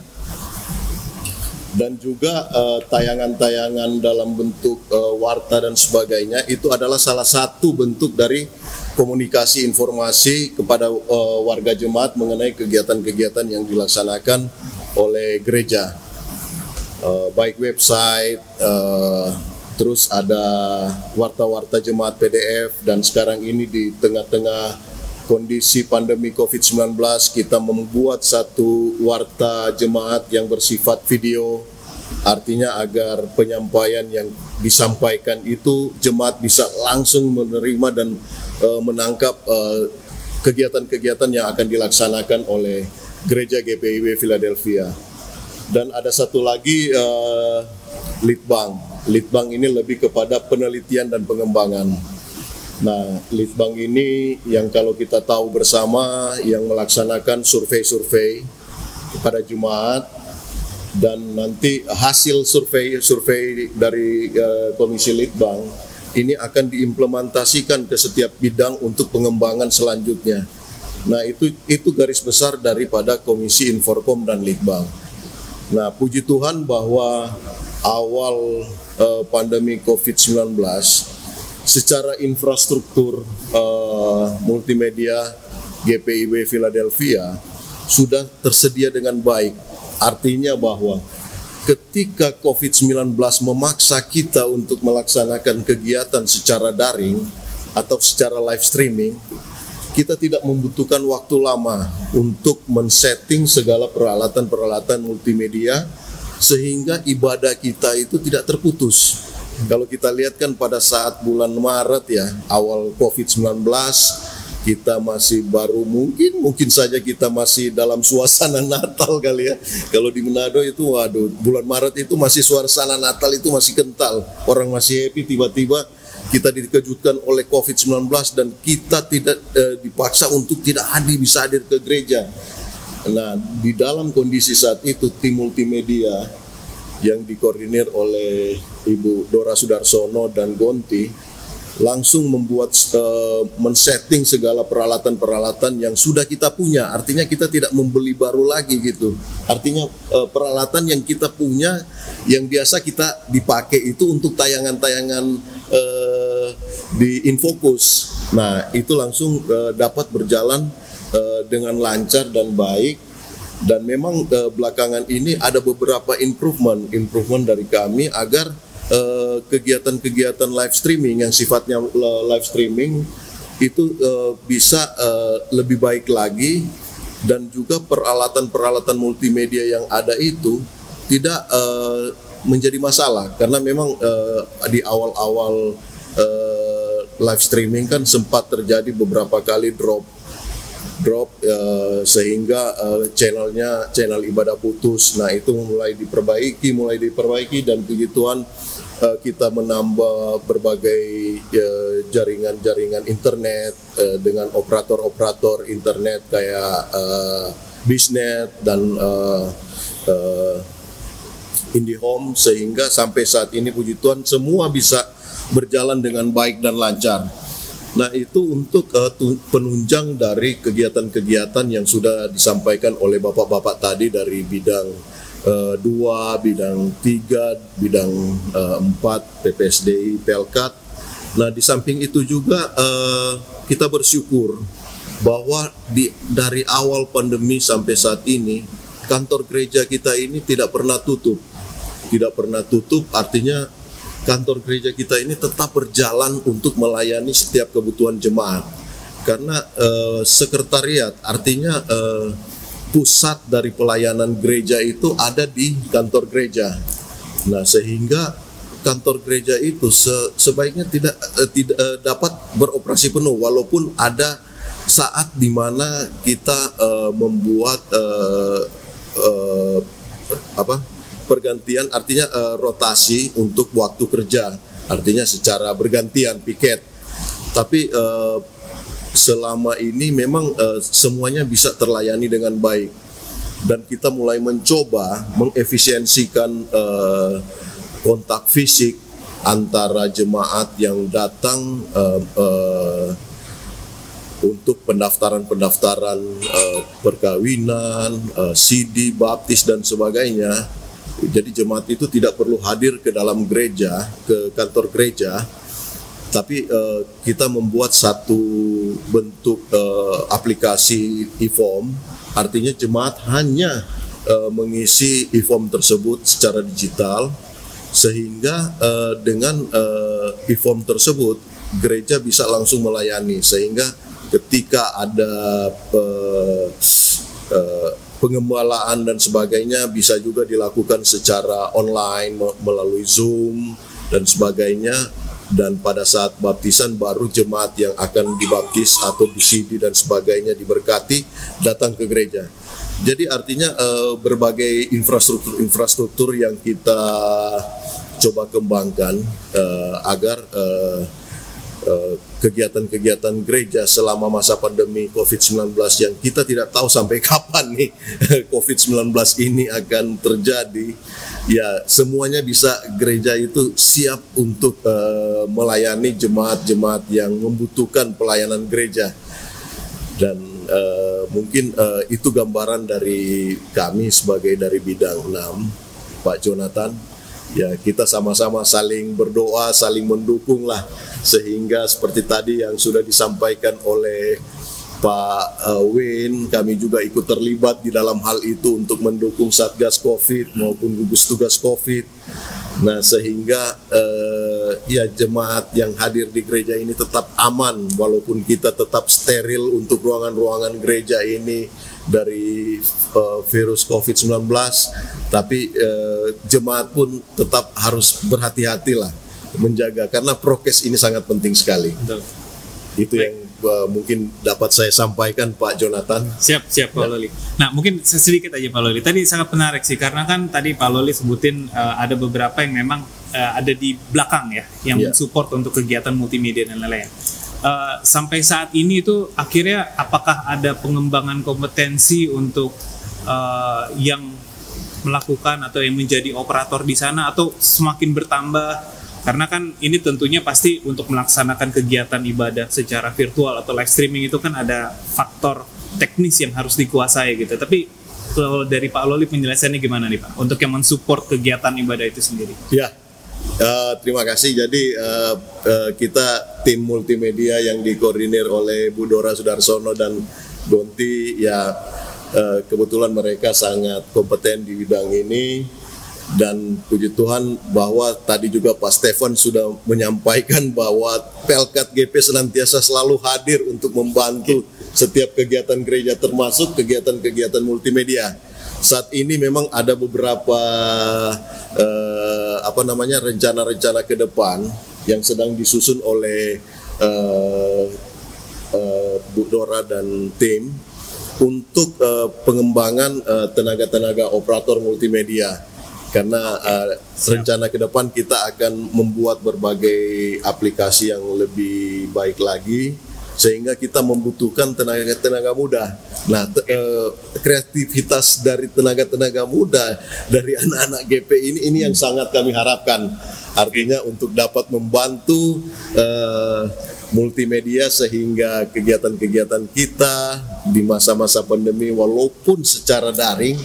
Dan juga tayangan-tayangan dalam bentuk warta dan sebagainya, itu adalah salah satu bentuk dari komunikasi informasi kepada warga jemaat mengenai kegiatan-kegiatan yang dilaksanakan oleh gereja, baik website, terus ada warta-warta jemaat PDF, dan sekarang ini di tengah-tengah kondisi pandemi COVID-19 kita membuat satu warta jemaat yang bersifat video, artinya agar penyampaian yang disampaikan itu jemaat bisa langsung menerima dan menangkap kegiatan-kegiatan yang akan dilaksanakan oleh Gereja GPIB Philadelphia. Dan ada satu lagi Litbang. Litbang ini lebih kepada penelitian dan pengembangan. Nah, Litbang ini yang kalau kita tahu bersama yang melaksanakan survei-survei kepada jemaat, dan nanti hasil survei dari Komisi Litbang ini akan diimplementasikan ke setiap bidang untuk pengembangan selanjutnya. Nah, itu garis besar daripada Komisi Inforkom dan Litbang. Nah, puji Tuhan bahwa awal pandemi COVID-19, secara infrastruktur multimedia GPIB Philadelphia sudah tersedia dengan baik. Artinya bahwa ketika COVID-19 memaksa kita untuk melaksanakan kegiatan secara daring atau secara live streaming, kita tidak membutuhkan waktu lama untuk men-setting segala peralatan-peralatan multimedia sehingga ibadah kita itu tidak terputus. Kalau kita lihat kan pada saat bulan Maret ya, awal COVID-19, kita masih baru mungkin saja kita masih dalam suasana Natal kali ya. Kalau di Manado itu waduh, bulan Maret itu masih suasana Natal itu masih kental. Orang masih happy, tiba-tiba kita dikejutkan oleh COVID-19 dan kita tidak dipaksa untuk tidak bisa hadir ke gereja. Nah, di dalam kondisi saat itu tim multimedia yang dikoordinir oleh Ibu Dora Sudarsono dan Gonti langsung membuat men-setting segala peralatan-peralatan yang sudah kita punya. Artinya kita tidak membeli baru lagi gitu. Artinya peralatan yang kita punya yang biasa kita dipakai itu untuk tayangan-tayangan di Infocus. Nah, itu langsung dapat berjalan dengan lancar dan baik. Dan memang belakangan ini ada beberapa improvement dari kami agar kegiatan-kegiatan live streaming yang sifatnya live streaming itu bisa lebih baik lagi, dan juga peralatan-peralatan multimedia yang ada itu tidak menjadi masalah, karena memang di awal-awal live streaming kan sempat terjadi beberapa kali drop sehingga channel ibadah putus. Nah, itu mulai diperbaiki dan begituan kita menambah berbagai jaringan internet dengan operator internet kayak Biznet dan IndiHome, sehingga sampai saat ini puji Tuhan semua bisa berjalan dengan baik dan lancar. Nah, itu untuk penunjang dari kegiatan-kegiatan yang sudah disampaikan oleh bapak-bapak tadi dari bidang 2, bidang 3, bidang 4, PPSDI, Pelkat. Nah, di samping itu juga kita bersyukur bahwa dari awal pandemi sampai saat ini kantor gereja kita ini tidak pernah tutup. Tidak pernah tutup, artinya kantor gereja kita ini tetap berjalan untuk melayani setiap kebutuhan jemaat. Karena sekretariat, artinya pusat dari pelayanan gereja itu ada di kantor gereja. Nah, sehingga kantor gereja itu sebaiknya tidak dapat beroperasi penuh, walaupun ada saat di mana kita membuat pergantian, artinya rotasi untuk waktu kerja, artinya secara bergantian piket. Tapi selama ini memang semuanya bisa terlayani dengan baik, dan kita mulai mencoba mengefisiensikan kontak fisik antara jemaat yang datang untuk pendaftaran perkawinan, CD, baptis dan sebagainya. Jadi jemaat itu tidak perlu hadir ke dalam gereja, ke kantor gereja, tapi kita membuat satu bentuk aplikasi e-form, artinya jemaat hanya mengisi e-form tersebut secara digital, sehingga dengan e-form tersebut gereja bisa langsung melayani, sehingga ketika ada pengembalaan dan sebagainya bisa juga dilakukan secara online melalui Zoom dan sebagainya. Dan pada saat baptisan baru jemaat yang akan dibaptis atau di-CD dan sebagainya diberkati datang ke gereja. Jadi artinya berbagai infrastruktur yang kita coba kembangkan agar kegiatan-kegiatan gereja selama masa pandemi COVID-19 yang kita tidak tahu sampai kapan nih COVID-19 ini akan terjadi, ya semuanya bisa gereja itu siap untuk melayani jemaat-jemaat yang membutuhkan pelayanan gereja. Dan mungkin itu gambaran dari kami sebagai dari bidang 6, Pak Jonathan. ya kita sama-sama saling berdoa, saling mendukung lah, sehingga seperti tadi yang sudah disampaikan oleh Pak Win, kami juga ikut terlibat di dalam hal itu untuk mendukung Satgas Covid maupun gugus tugas Covid. Nah, sehingga ya jemaat yang hadir di gereja ini tetap aman walaupun kita tetap steril untuk ruangan-ruangan gereja ini dari virus Covid-19, tapi jemaat pun tetap harus berhati-hatilah menjaga karena prokes ini sangat penting sekali.
Betul.
Itu yang mungkin dapat saya sampaikan, Pak Jonathan.
Siap Pak Loli. Nah, mungkin sedikit aja Pak Loli. Tadi sangat menarik sih, karena kan tadi Pak Loli sebutin ada beberapa yang memang ada di belakang ya, yang support untuk kegiatan multimedia dan lain-lain. Sampai saat ini itu akhirnya apakah ada pengembangan kompetensi untuk yang melakukan atau yang menjadi operator di sana, atau semakin bertambah? Karena kan ini tentunya pasti untuk melaksanakan kegiatan ibadah secara virtual atau live streaming itu kan ada faktor teknis yang harus dikuasai gitu. Tapi kalau dari Pak Loli penjelasannya gimana nih Pak untuk yang mensupport kegiatan ibadah itu sendiri?
Ya, terima kasih. Jadi kita tim multimedia yang dikoordinir oleh Bu Dora Sudarsono dan Gonti, ya kebetulan mereka sangat kompeten di bidang ini. Dan puji Tuhan bahwa tadi juga Pak Stefan sudah menyampaikan bahwa Pelkat GP senantiasa selalu hadir untuk membantu setiap kegiatan gereja, termasuk kegiatan-kegiatan multimedia. Saat ini memang ada beberapa rencana-rencana ke depan yang sedang disusun oleh Bu Dora dan tim untuk pengembangan tenaga-tenaga operator multimedia. Karena rencana ke depan kita akan membuat berbagai aplikasi yang lebih baik lagi, sehingga kita membutuhkan tenaga muda. Nah, kreativitas dari tenaga muda, dari anak-anak GP ini yang sangat kami harapkan. Artinya untuk dapat membantu multimedia sehingga kegiatan-kegiatan kita di masa-masa pandemi walaupun secara daring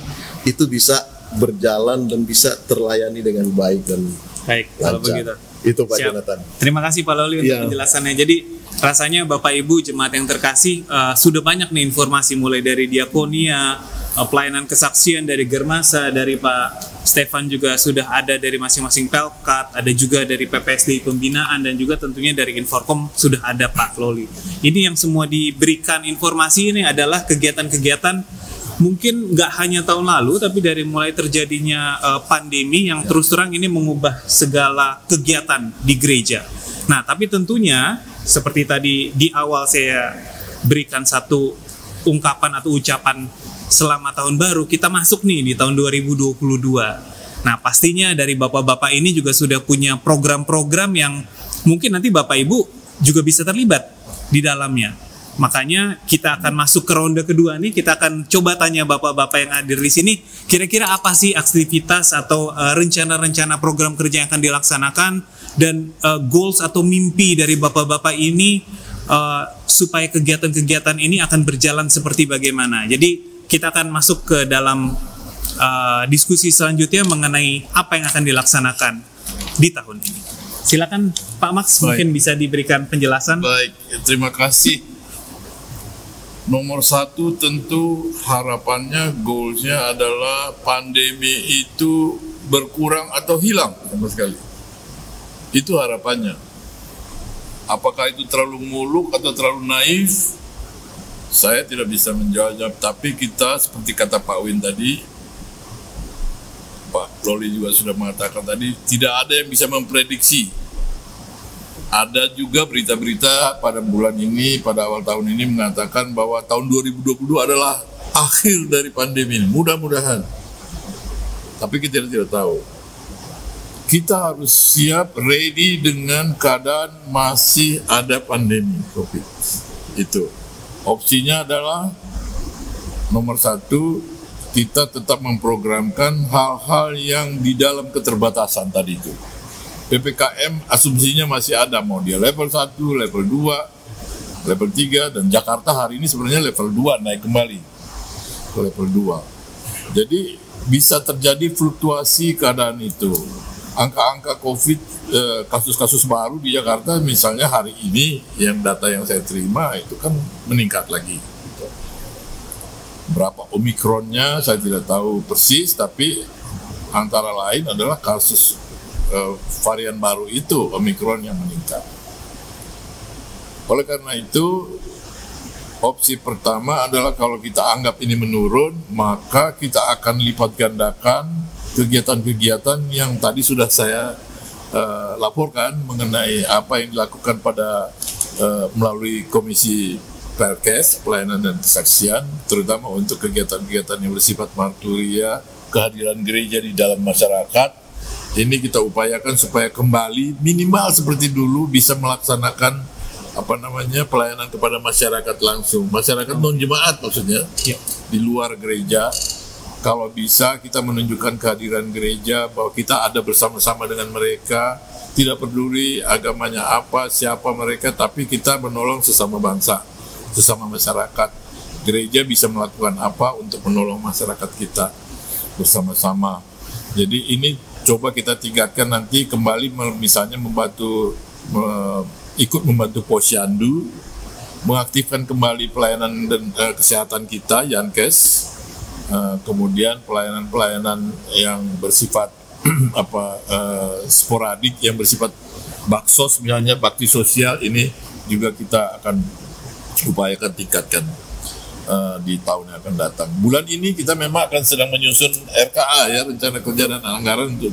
itu bisa berjalan dan bisa terlayani dengan baik dan
baik, kalau begitu.
Itu Pak Jonathan.
Terima kasih Pak Loli untuk penjelasannya. Jadi rasanya Bapak Ibu jemaat yang terkasih sudah banyak nih informasi mulai dari diakonia, pelayanan kesaksian dari Germasa, dari Pak Stefan juga sudah ada dari masing-masing Pelkat, ada juga dari PPSD Pembinaan, dan juga tentunya dari Inforkom sudah ada Pak Loli. Ini yang semua diberikan informasi ini adalah kegiatan-kegiatan mungkin nggak hanya tahun lalu, tapi dari mulai terjadinya pandemi yang terus terang ini mengubah segala kegiatan di gereja. Nah, tapi tentunya seperti tadi di awal saya berikan satu ungkapan atau ucapan selamat tahun baru, kita masuk nih di tahun 2022. Nah, pastinya dari bapak-bapak ini juga sudah punya program-program yang mungkin nanti Bapak Ibu juga bisa terlibat di dalamnya. Makanya kita akan masuk ke ronde kedua nih, kita akan coba tanya bapak-bapak yang hadir di sini, kira-kira apa sih aktivitas atau rencana-rencana program kerja yang akan dilaksanakan, dan goals atau mimpi dari bapak-bapak ini supaya kegiatan-kegiatan ini akan berjalan seperti bagaimana. Jadi kita akan masuk ke dalam diskusi selanjutnya mengenai apa yang akan dilaksanakan di tahun ini. Silakan Pak Max, mungkin bisa diberikan penjelasan.
Baik, terima kasih. Nomor satu tentu harapannya, goalsnya adalah pandemi itu berkurang atau hilang sama sekali. Itu harapannya. Apakah itu terlalu muluk atau terlalu naif? Saya tidak bisa menjawab, tapi kita seperti kata Pak Win tadi, Pak Loli juga sudah mengatakan tadi, tidak ada yang bisa memprediksi. Ada juga berita-berita pada bulan ini, pada awal tahun ini mengatakan bahwa tahun 2022 adalah akhir dari pandemi ini. Mudah-mudahan. Tapi kita tidak tahu. Kita harus siap, ready dengan keadaan masih ada pandemi COVID. Itu. Opsinya adalah nomor satu, kita tetap memprogramkan hal-hal yang di dalam keterbatasan tadi itu. PPKM asumsinya masih ada, mau dia level 1, level 2, level 3, dan Jakarta hari ini sebenarnya level 2 naik kembali ke level 2. Jadi bisa terjadi fluktuasi keadaan itu. angka-angka COVID, kasus-kasus baru di Jakarta misalnya hari ini yang data yang saya terima itu kan meningkat lagi. Berapa omikronnya saya tidak tahu persis, tapi antara lain adalah kasus varian baru itu omikron yang meningkat. Oleh karena itu, opsi pertama adalah kalau kita anggap ini menurun, maka kita akan lipat gandakan kegiatan-kegiatan yang tadi sudah saya laporkan mengenai apa yang dilakukan pada melalui Komisi Perkes, Pelayanan dan Kesaksian, terutama untuk kegiatan-kegiatan yang bersifat marturia, kehadiran gereja di dalam masyarakat. Ini kita upayakan supaya kembali minimal seperti dulu bisa melaksanakan pelayanan kepada masyarakat langsung, masyarakat non jemaat maksudnya, di luar gereja. Kalau bisa kita menunjukkan kehadiran gereja bahwa kita ada bersama-sama dengan mereka, tidak peduli agamanya apa, siapa mereka, tapi kita menolong sesama bangsa, sesama masyarakat. Gereja bisa melakukan apa untuk menolong masyarakat kita bersama-sama. Jadi ini coba kita tingkatkan nanti kembali, misalnya ikut membantu Posyandu, mengaktifkan kembali pelayanan dan kesehatan kita, Yankes, kemudian pelayanan-pelayanan yang bersifat sporadik, yang bersifat baksos, misalnya bakti sosial, ini juga kita akan upayakan tingkatkan di tahun yang akan datang. Bulan ini kita memang akan sedang menyusun RKA, ya, rencana kerja dan anggaran untuk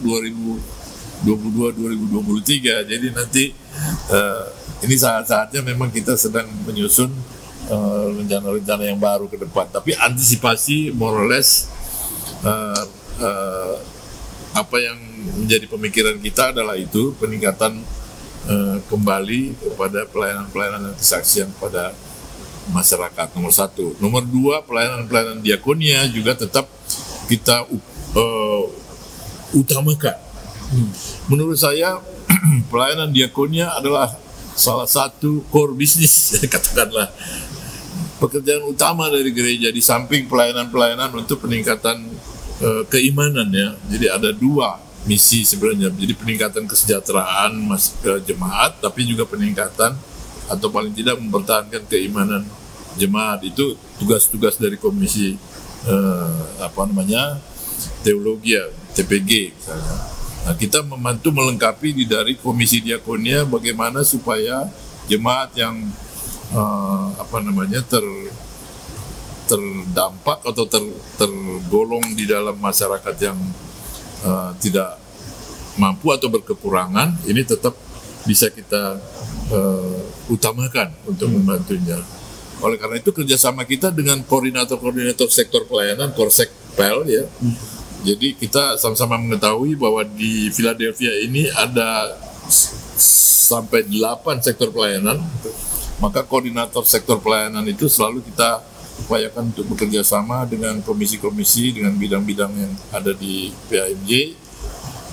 2022-2023. Jadi nanti ini saat-saatnya memang kita sedang menyusun rencana-rencana yang baru ke depan. Tapi antisipasi more or less apa yang menjadi pemikiran kita adalah itu peningkatan kembali kepada pelayanan-pelayanan dan kesaksian pada masyarakat, nomor satu. Nomor dua, pelayanan-pelayanan diakonia juga tetap kita utamakan. Menurut saya pelayanan diakonia adalah salah satu core bisnis, katakanlah pekerjaan utama dari gereja, di samping pelayanan-pelayanan untuk peningkatan keimanan, ya. Jadi ada dua misi sebenarnya, jadi peningkatan kesejahteraan jemaat, tapi juga peningkatan atau paling tidak mempertahankan keimanan jemaat. Itu tugas-tugas dari Komisi Teologi, TPG misalnya. Nah, kita membantu melengkapi dari Komisi Diakonia bagaimana supaya jemaat yang terdampak atau tergolong di dalam masyarakat yang tidak mampu atau berkekurangan ini tetap bisa kita utamakan untuk membantunya. Oleh karena itu kerjasama kita dengan koordinator-koordinator sektor pelayanan, Korsekpel, ya. Jadi kita sama-sama mengetahui bahwa di Philadelphia ini ada sampai 8 sektor pelayanan, maka koordinator sektor pelayanan itu selalu kita upayakan untuk bekerja sama dengan komisi-komisi, dengan bidang-bidang yang ada di PAMJ,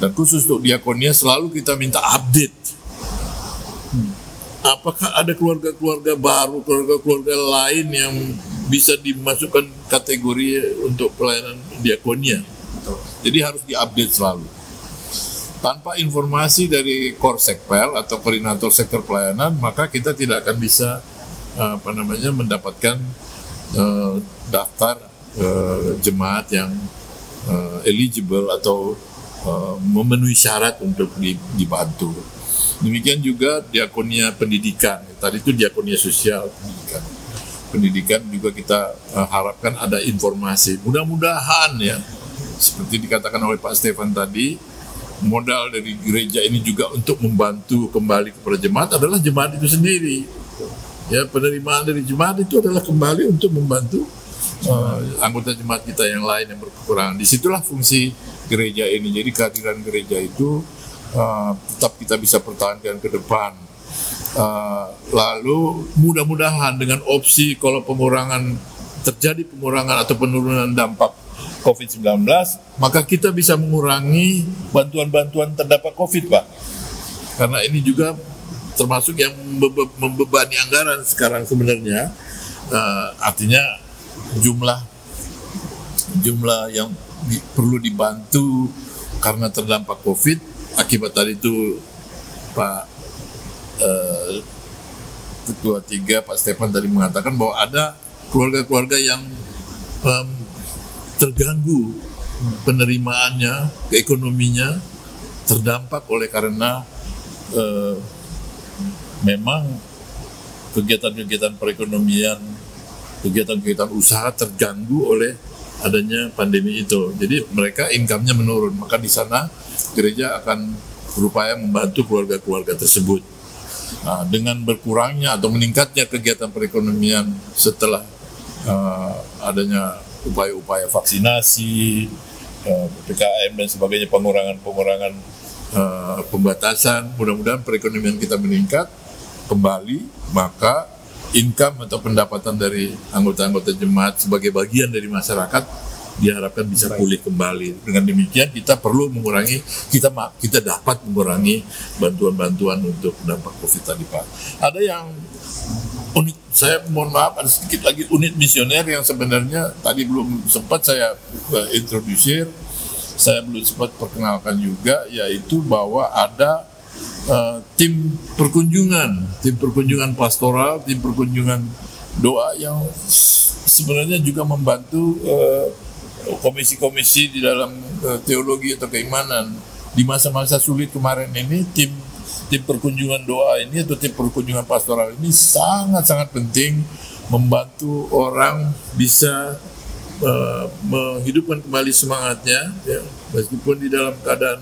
dan khusus untuk diakonia selalu kita minta update. Apakah ada keluarga-keluarga baru, keluarga-keluarga lain yang bisa dimasukkan kategori untuk pelayanan diakonia? Jadi harus diupdate selalu. Tanpa informasi dari Korsekpel atau koordinator sektor pelayanan, maka kita tidak akan bisa mendapatkan daftar jemaat yang eligible atau memenuhi syarat untuk dibantu. Demikian juga diakonia pendidikan. Tadi itu diakonia sosial pendidikan. Pendidikan juga kita harapkan ada informasi. Mudah-mudahan, ya, seperti dikatakan oleh Pak Stefan tadi, modal dari gereja ini juga untuk membantu kembali kepada jemaat adalah jemaat itu sendiri. Ya, penerimaan dari jemaat itu adalah kembali untuk membantu anggota jemaat kita yang lain yang berkekurangan. Disitulah fungsi gereja ini. Jadi kehadiran gereja itu tetap kita bisa pertahankan ke depan. Lalu mudah-mudahan dengan opsi kalau terjadi pengurangan atau penurunan dampak COVID-19, maka kita bisa mengurangi bantuan-bantuan terdampak COVID, Pak. Karena ini juga termasuk yang membebani anggaran sekarang sebenarnya. Artinya jumlah yang perlu dibantu karena terdampak COVID akibat tadi itu Pak Ketua 3 Pak Stefan tadi mengatakan bahwa ada keluarga-keluarga yang terganggu penerimaannya, keekonominya terdampak oleh karena memang kegiatan-kegiatan perekonomian, kegiatan-kegiatan usaha terganggu oleh adanya pandemi itu. Jadi mereka income-nya menurun, maka di sana gereja akan berupaya membantu keluarga-keluarga tersebut. Nah, dengan berkurangnya atau meningkatnya kegiatan perekonomian setelah adanya upaya-upaya vaksinasi, PPKM dan sebagainya, pengurangan pembatasan, mudah-mudahan perekonomian kita meningkat kembali, maka income atau pendapatan dari anggota-anggota jemaat sebagai bagian dari masyarakat diharapkan bisa pulih kembali. Dengan demikian kita perlu mengurangi, kita dapat mengurangi bantuan-bantuan untuk dampak COVID tadi Pak. Ada yang unik, saya mohon maaf ada sedikit lagi unit misioner yang sebenarnya tadi belum sempat saya introduce, saya belum sempat perkenalkan juga, yaitu bahwa ada tim perkunjungan pastoral, tim perkunjungan doa yang sebenarnya juga membantu komisi-komisi di dalam teologi atau keimanan. Di masa-masa sulit kemarin ini, tim perkunjungan doa ini atau tim perkunjungan pastoral ini sangat-sangat penting membantu orang bisa menghidupkan kembali semangatnya, ya, meskipun di dalam keadaan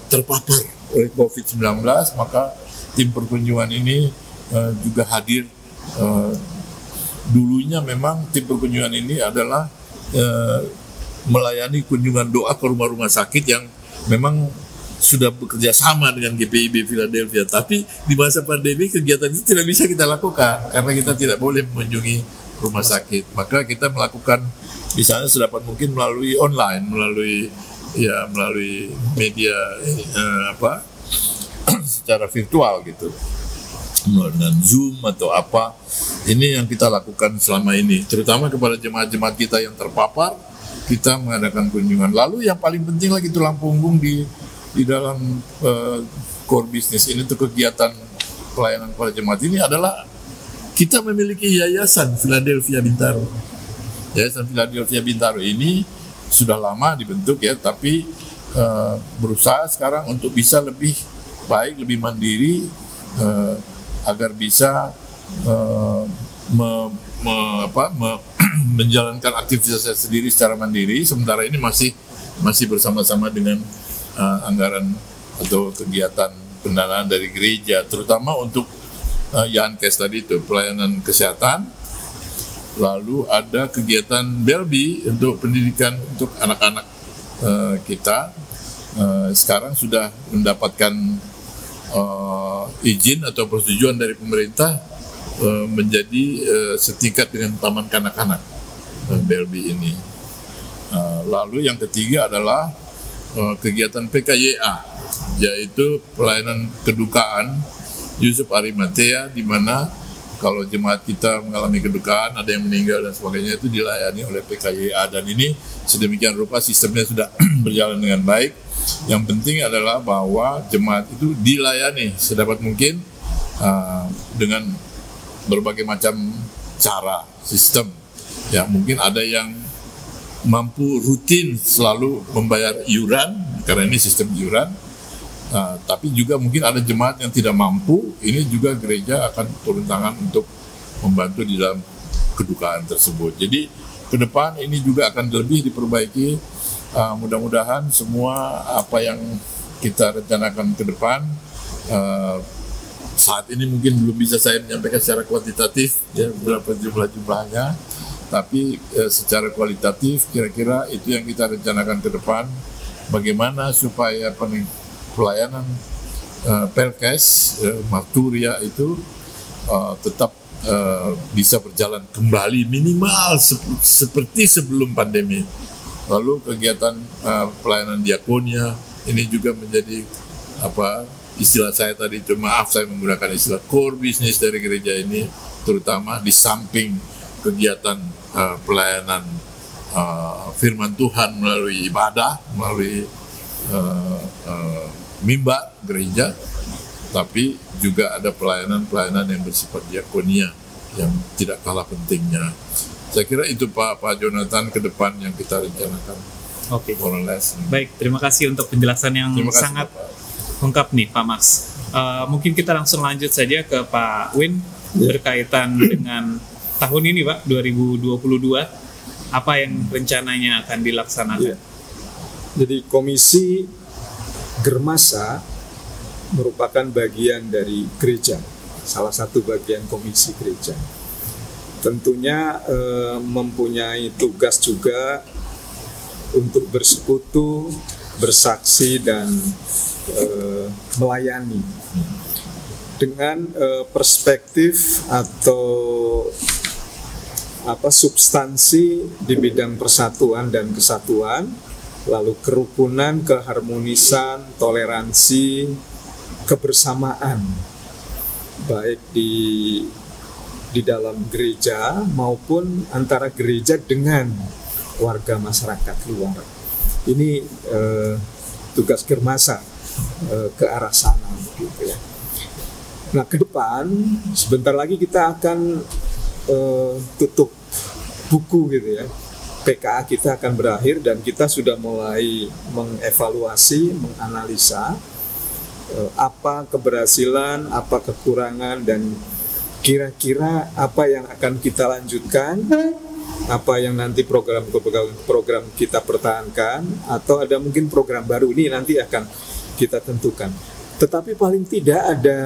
terpapar oleh COVID-19, maka tim perkunjungan ini juga hadir. Dulunya memang tim perkunjungan ini adalah melayani kunjungan doa ke rumah-rumah sakit yang memang sudah bekerja sama dengan GPIB Philadelphia, tapi di masa pandemi kegiatan itu tidak bisa kita lakukan karena kita tidak boleh mengunjungi rumah sakit. Maka kita melakukan misalnya sedapat mungkin melalui online, melalui media secara virtual gitu, dengan Zoom atau apa. Ini yang kita lakukan selama ini, terutama kepada jemaat-jemaat kita yang terpapar, kita mengadakan kunjungan. Lalu yang paling penting lagi tulang punggung di dalam core business ini, untuk kegiatan pelayanan kepada jemaat ini adalah kita memiliki yayasan Philadelphia Bintaro. Yayasan Philadelphia Bintaro ini sudah lama dibentuk ya, tapi berusaha sekarang untuk bisa lebih baik, lebih mandiri, agar bisa menjalankan aktivitasnya sendiri secara mandiri. Sementara ini masih bersama-sama dengan anggaran atau kegiatan pendanaan dari gereja, terutama untuk Yankes tadi itu, pelayanan kesehatan. Lalu ada kegiatan Belbi untuk pendidikan untuk anak-anak kita. Sekarang sudah mendapatkan izin atau persetujuan dari pemerintah menjadi setingkat dengan taman kanak-kanak Belbi ini. Lalu yang ketiga adalah kegiatan PKYA, yaitu pelayanan kedukaan Yusuf Arimatea, di mana kalau jemaat kita mengalami kedukaan, ada yang meninggal dan sebagainya, itu dilayani oleh PKYA, dan ini sedemikian rupa sistemnya sudah berjalan dengan baik. Yang penting adalah bahwa jemaat itu dilayani sedapat mungkin dengan berbagai macam cara, sistem. Ya, mungkin ada yang mampu rutin selalu membayar iuran, karena ini sistem iuran. Tapi juga mungkin ada jemaat yang tidak mampu, ini juga gereja akan turun tangan untuk membantu di dalam kedukaan tersebut. Jadi ke depan ini juga akan lebih diperbaiki. Mudah-mudahan semua apa yang kita rencanakan ke depan, saat ini mungkin belum bisa saya menyampaikan secara kuantitatif ya berapa jumlahnya, tapi secara kualitatif kira-kira itu yang kita rencanakan ke depan, bagaimana supaya pelayanan Pelkes Marturia itu tetap bisa berjalan kembali minimal seperti sebelum pandemi. Lalu kegiatan pelayanan diakonia ini juga menjadi istilah saya tadi, maaf saya menggunakan istilah core business dari gereja ini, terutama di samping kegiatan pelayanan firman Tuhan melalui ibadah, melalui mimbar gereja, tapi juga ada pelayanan-pelayanan yang bersifat diakonia yang tidak kalah pentingnya. Saya kira itu Pak Jonathan ke depan yang kita rencanakan.
Oke.
More or less.
Baik, terima kasih untuk penjelasan yang sangat lengkap nih Pak Max. Mungkin kita langsung lanjut saja ke Pak Win berkaitan dengan tahun ini Pak, 2022. Apa yang rencananya akan dilaksanakan?
Jadi Komisi Germasa merupakan bagian dari gereja, salah satu bagian komisi gereja. Tentunya mempunyai tugas juga untuk bersekutu, bersaksi, dan melayani dengan perspektif atau substansi di bidang persatuan dan kesatuan, lalu kerukunan, keharmonisan, toleransi, kebersamaan, baik di dalam gereja maupun antara gereja dengan warga masyarakat luar. Ini tugas Germasa ke arah sana, gitu ya. Nah, ke depan sebentar lagi kita akan tutup buku, gitu ya. PKA kita akan berakhir dan kita sudah mulai mengevaluasi, menganalisa apa keberhasilan, apa kekurangan, dan kira-kira apa yang akan kita lanjutkan, apa yang nanti program kita pertahankan, atau ada mungkin program baru. Ini nanti akan kita tentukan. Tetapi paling tidak ada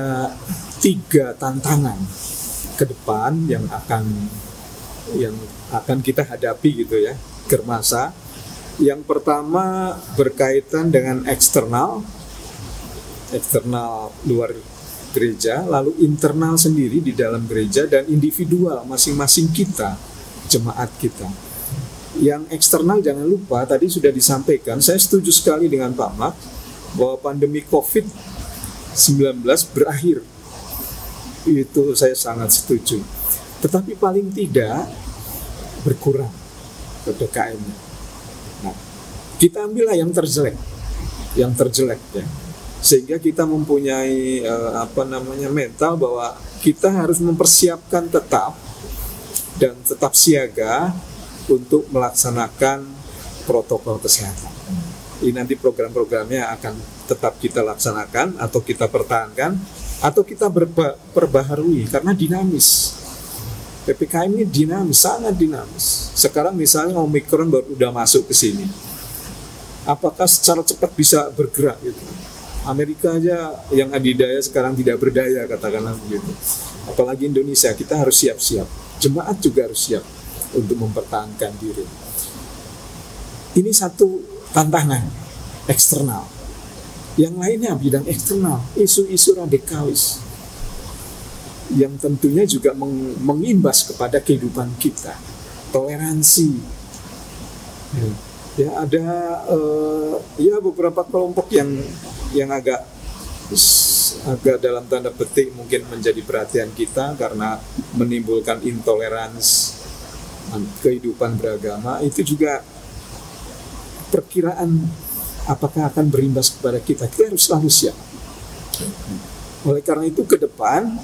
3 tantangan ke depan yang akan kita hadapi, gitu ya, Germasa. Yang pertama berkaitan dengan eksternal luar gereja, lalu internal sendiri di dalam gereja, dan individual masing-masing kita, jemaat kita. Yang eksternal jangan lupa, tadi sudah disampaikan, saya setuju sekali dengan Pak Mak bahwa pandemi COVID-19 berakhir. Itu saya sangat setuju. Tetapi paling tidak berkurang PPKM-nya. Nah, kita ambillah yang terjelek ya, sehingga kita mempunyai mental bahwa kita harus mempersiapkan tetap siaga untuk melaksanakan protokol kesehatan. Ini nanti program-programnya akan tetap kita laksanakan atau kita pertahankan atau kita perbaharui karena dinamis. PPKM ini dinamis, sangat dinamis. Sekarang misalnya Omikron baru udah masuk ke sini. Apakah secara cepat bisa bergerak gitu? Amerika aja yang adidaya sekarang tidak berdaya, katakanlah begitu. Apalagi Indonesia, kita harus siap-siap. Jemaat juga harus siap untuk mempertahankan diri. Ini satu tantangan eksternal. Yang lainnya bidang eksternal, isu-isu radikalis yang tentunya juga mengimbas kepada kehidupan kita. Toleransi. Ya, ada beberapa kelompok yang agak dalam tanda petik mungkin menjadi perhatian kita karena menimbulkan intoleransi kehidupan beragama. Itu juga perkiraan apakah akan berimbas kepada kita. Kita harus selalu siap. Oleh karena itu ke depan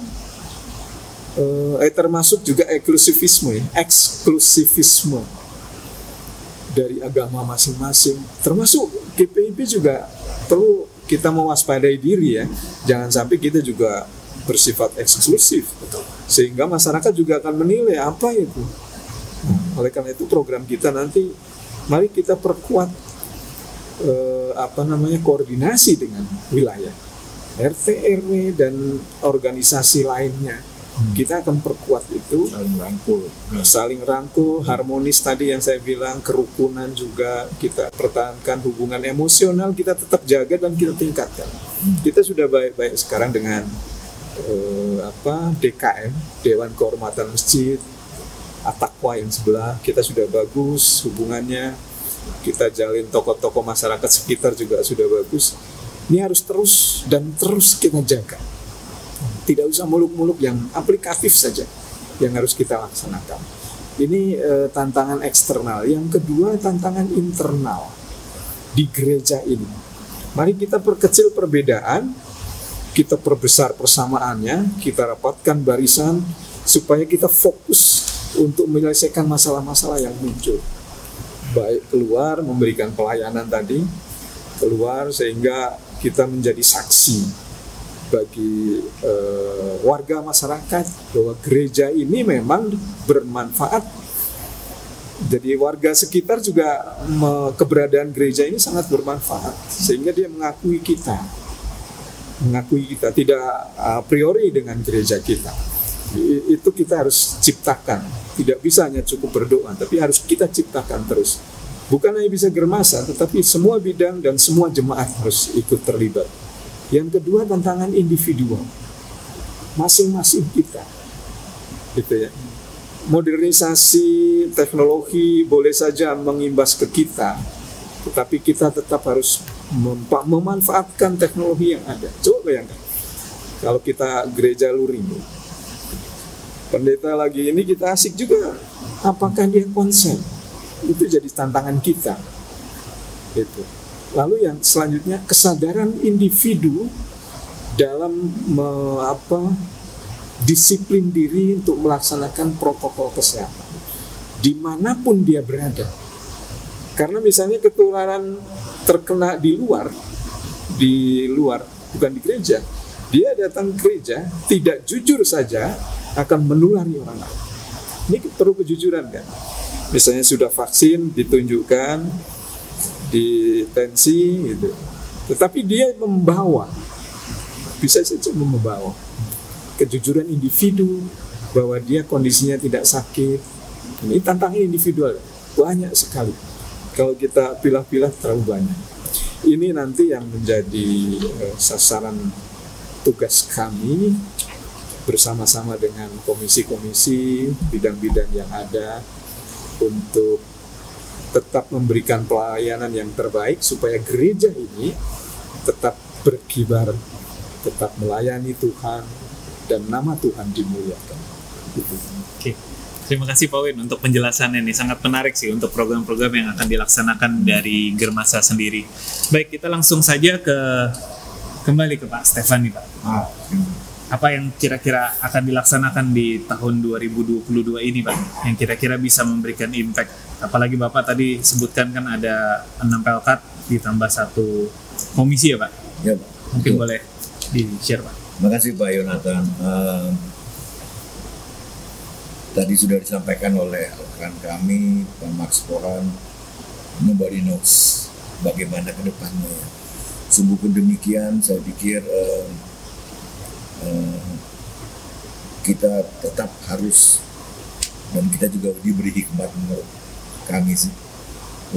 termasuk juga eksklusivisme dari agama masing-masing, termasuk GPIB juga perlu kita mewaspadai diri ya, jangan sampai kita juga bersifat eksklusif, sehingga masyarakat juga akan menilai apa itu. Oleh karena itu program kita nanti, mari kita perkuat koordinasi dengan wilayah, RT, RW, dan organisasi lainnya. Kita akan perkuat itu, saling rangkul, harmonis tadi yang saya bilang, kerukunan juga kita pertahankan, hubungan emosional kita tetap jaga dan kita tingkatkan. Kita sudah baik-baik sekarang dengan DKM, Dewan Kehormatan Masjid, At-Taqwa yang sebelah, kita sudah bagus hubungannya, kita jalin tokoh-tokoh masyarakat sekitar juga sudah bagus. Ini harus terus kita jaga. Tidak usah muluk-muluk, yang aplikatif saja yang harus kita laksanakan. Ini tantangan eksternal. Yang kedua, tantangan internal di gereja ini. Mari kita perkecil perbedaan, kita perbesar persamaannya, kita rapatkan barisan supaya kita fokus untuk menyelesaikan masalah-masalah yang muncul. Baik keluar memberikan pelayanan tadi, keluar sehingga kita menjadi saksi bagi warga masyarakat bahwa gereja ini memang bermanfaat. Jadi warga sekitar juga keberadaan gereja ini sangat bermanfaat sehingga dia mengakui kita tidak a priori dengan gereja kita. Itu kita harus ciptakan. Tidak bisa hanya cukup berdoa, tapi harus kita ciptakan terus. Bukan hanya bisa germasa, tetapi semua bidang dan semua jemaat harus ikut terlibat. Yang kedua, tantangan individual masing-masing kita, gitu ya. Modernisasi teknologi boleh saja mengimbas ke kita, tetapi kita tetap harus memanfaatkan teknologi yang ada. Coba bayangkan, kalau kita gereja luring, pendeta lagi ini kita asik juga, apakah dia konsen? Itu jadi tantangan kita, gitu. Lalu yang selanjutnya, kesadaran individu dalam disiplin diri untuk melaksanakan protokol kesehatan dimanapun dia berada. Karena misalnya ketularan terkena di luar bukan di gereja, dia datang ke gereja tidak jujur saja akan menulari orang lain. Ini perlu kejujuran kan. Misalnya sudah vaksin ditunjukkan di tensi gitu, tetapi dia bisa saja membawa kejujuran individu bahwa dia kondisinya tidak sakit. Ini tantangan individual banyak sekali. Kalau kita pilah-pilah terlalu banyak. Ini nanti yang menjadi sasaran tugas kami bersama-sama dengan komisi-komisi bidang-bidang yang ada untuk tetap memberikan pelayanan yang terbaik supaya gereja ini tetap berkibar, tetap melayani Tuhan, dan nama Tuhan dimuliakan.
Oke. Terima kasih Pak Win untuk penjelasannya ini, sangat menarik sih untuk program-program yang akan dilaksanakan dari Germasa sendiri. Baik, kita langsung saja kembali ke Pak Stefan nih Pak. Apa yang kira-kira akan dilaksanakan di tahun 2022 ini Pak, yang kira-kira bisa memberikan impact? Apalagi Bapak tadi sebutkan kan ada 6 pelkat ditambah 1 komisi ya Pak?
Ya Pak.
Mungkin boleh di-share Pak.
Terima kasih Pak Yonatan. Tadi sudah disampaikan oleh rekan kami, Pak Max Pohan, nobody knows bagaimana ke depannya. Sungguh pun demikian, saya pikir kita tetap harus, dan kita juga diberi hikmat menurut kami sih,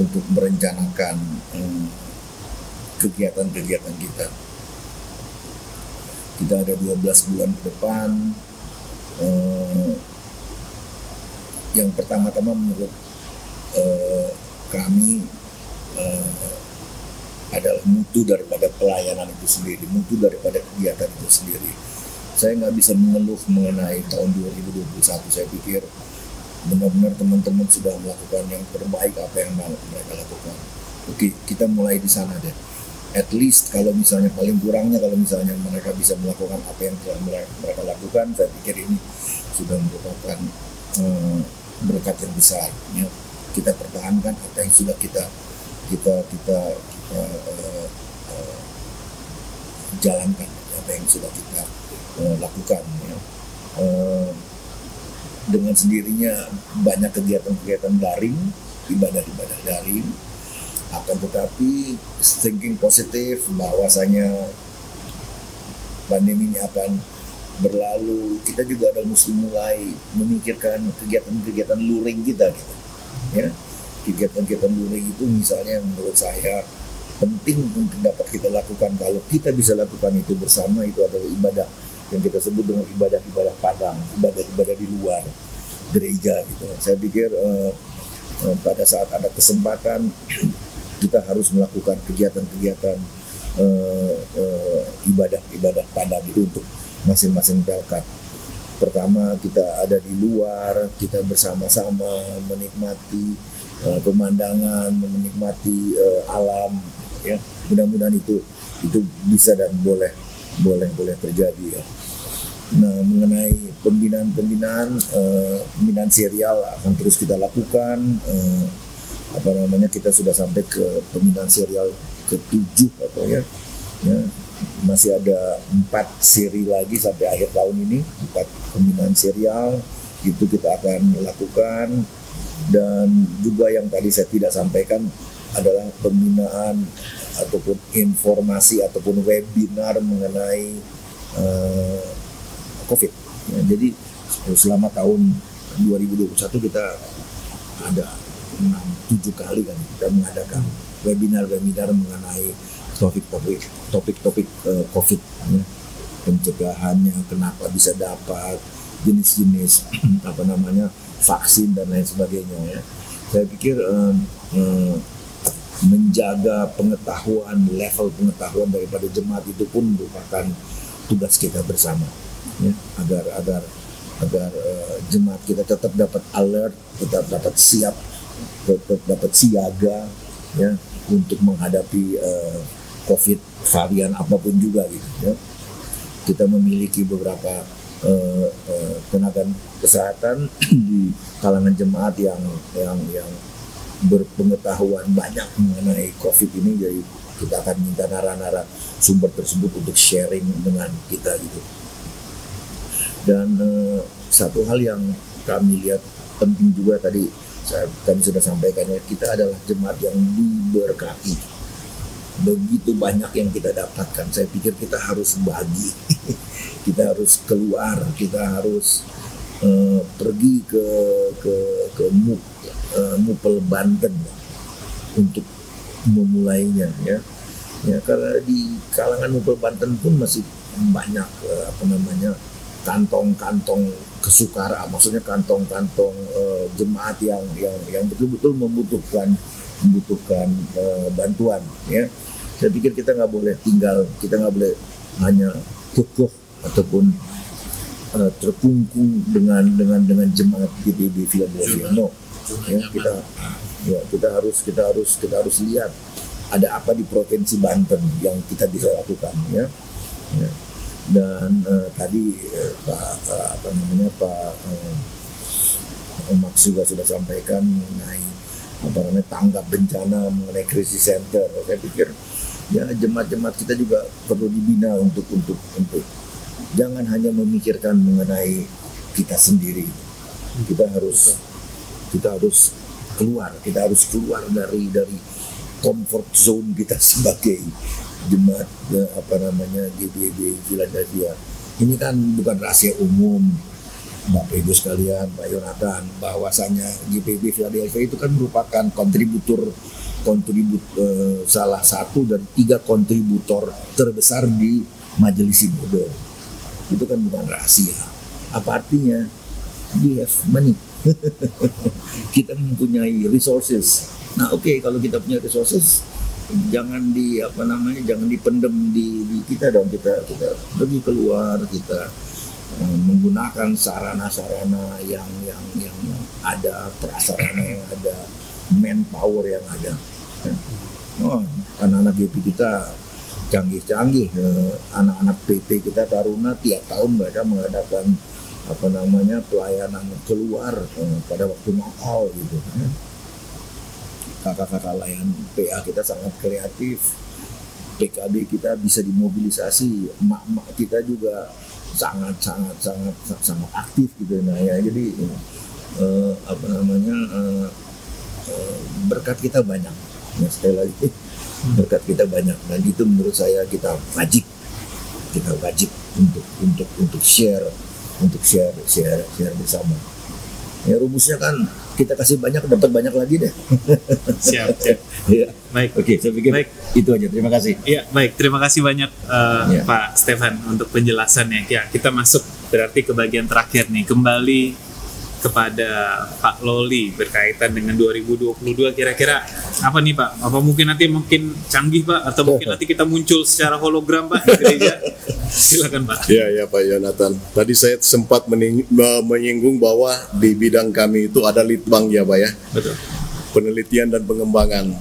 untuk merencanakan kegiatan-kegiatan kita. Kita ada 12 bulan ke depan. Yang pertama-tama menurut kami adalah mutu daripada pelayanan itu sendiri, mutu daripada kegiatan itu sendiri. Saya nggak bisa mengeluh mengenai tahun 2021. Saya pikir benar-benar teman-teman sudah melakukan yang terbaik apa yang mereka lakukan. Oke, kita mulai di sana deh. At least kalau misalnya paling kurangnya kalau misalnya mereka bisa melakukan apa yang telah mereka lakukan, saya pikir ini sudah merupakan berkat yang besar. Ya. Kita pertahankan apa yang sudah kita jalankan, apa yang sudah kita lakukan. Ya. Dengan sendirinya banyak kegiatan-kegiatan daring, ibadah-ibadah daring. Akan tetapi thinking positif bahwasanya pandemi ini akan berlalu, kita juga ada mesti mulai memikirkan kegiatan-kegiatan luring kita gitu. Ya. Kegiatan-kegiatan luring itu misalnya menurut saya penting untuk dapat kita lakukan. Kalau kita bisa lakukan itu bersama, itu adalah ibadah yang kita sebut dengan ibadah-ibadah padang, ibadah-ibadah di luar gereja gitu. Saya pikir pada saat ada kesempatan kita harus melakukan kegiatan-kegiatan ibadah-ibadah padang itu untuk masing-masing pelkat. Pertama, kita ada di luar, kita bersama-sama menikmati pemandangan, menikmati alam, ya, Mudah-mudahan itu bisa dan boleh terjadi ya. Nah, mengenai pembinaan serial akan terus kita lakukan. Kita sudah sampai ke pembinaan serial ke-7 atau ya. Masih ada 4 seri lagi sampai akhir tahun ini, 4 pembinaan serial itu kita akan lakukan. Dan juga yang tadi saya tidak sampaikan adalah pembinaan ataupun informasi ataupun webinar mengenai COVID. Ya, jadi selama tahun 2021 kita ada 6-7 kali kan kita mengadakan webinar mengenai topik-topik COVID, ya. Pencegahannya, kenapa bisa dapat, jenis-jenis vaksin dan lain sebagainya. Ya. Saya pikir menjaga pengetahuan, level pengetahuan daripada jemaat itu pun merupakan tugas kita bersama, ya, agar jemaat kita tetap dapat alert, tetap dapat siap, tetap dapat siaga, ya, untuk menghadapi COVID varian apapun juga gitu. Ya. Kita memiliki beberapa tenaga kesehatan di kalangan jemaat yang berpengetahuan banyak mengenai COVID ini, jadi kita akan minta nara-nara sumber tersebut untuk sharing dengan kita gitu. Dan satu hal yang kami lihat penting juga tadi sudah sampaikan, ya, kita adalah jemaat yang diberkati. Begitu banyak yang kita dapatkan, saya pikir kita harus bagi. Kita harus keluar, kita harus pergi ke Mupel Banten untuk memulainya, ya. Ya, karena di kalangan Mupel Banten pun masih banyak kantong-kantong kesukaraan, maksudnya kantong-kantong jemaat yang betul-betul membutuhkan bantuan, ya. Saya pikir kita nggak boleh tinggal, kita nggak boleh hanya kukuh ataupun terkungkung dengan jemaat GPIB Philadelphia. No, ya, kita harus lihat ada apa di Provinsi Banten yang kita bisa lakukan, ya. Ya. Dan tadi Pak Max juga sudah sampaikan mengenai tanggap bencana, mengenai krisis center. Saya pikir ya jemaat-jemaat kita juga perlu dibina untuk jangan hanya memikirkan mengenai kita sendiri. Kita harus keluar dari comfort zone kita sebagai jemaat GBB Philadelphia. Ini kan bukan rahasia umum, Bapak Ibu sekalian, Pak Yonatan, bahwasanya GPIB Philadelphia itu kan merupakan salah satu dari 3 kontributor terbesar di Majelis Sinode. Itu kan bukan rahasia. Apa artinya? We have money. Kita mempunyai resources. Nah, oke, kalau kita punya resources, jangan dipendem di kita dong. Kita pergi keluar, kita menggunakan sarana-sarana yang ada, prasarana yang ada, manpower yang ada. Anak-anak GP kita canggih-canggih, anak-anak PP kita Taruna tiap tahun mereka mengadakan pelayanan keluar pada waktu Natal gitu. Kakak-kakak layan PA kita sangat kreatif, PKB kita bisa dimobilisasi, emak-emak kita juga sangat aktif gitu. Nah, ya, jadi berkat kita banyak, ya, sekali lagi berkat kita banyak, dan itu menurut saya kita wajib untuk share bersama. Ya, rumusnya kan kita kasih banyak dapat banyak lagi deh.
Siap.
Ya.
Baik.
Oke, saya pikir itu aja. Terima kasih.
Iya, baik. Terima kasih banyak Pak Stefan untuk penjelasannya. Ya, kita masuk berarti ke bagian terakhir nih. Kembali kepada Pak Loli berkaitan dengan 2022, kira-kira apa nih Pak? Apa mungkin canggih Pak, atau mungkin nanti kita muncul secara hologram Pak di gereja? Silakan Pak.
Ya Pak Yonatan. Tadi saya sempat menyinggung bahwa di bidang kami itu ada litbang ya Pak ya.
Betul.
Penelitian dan pengembangan.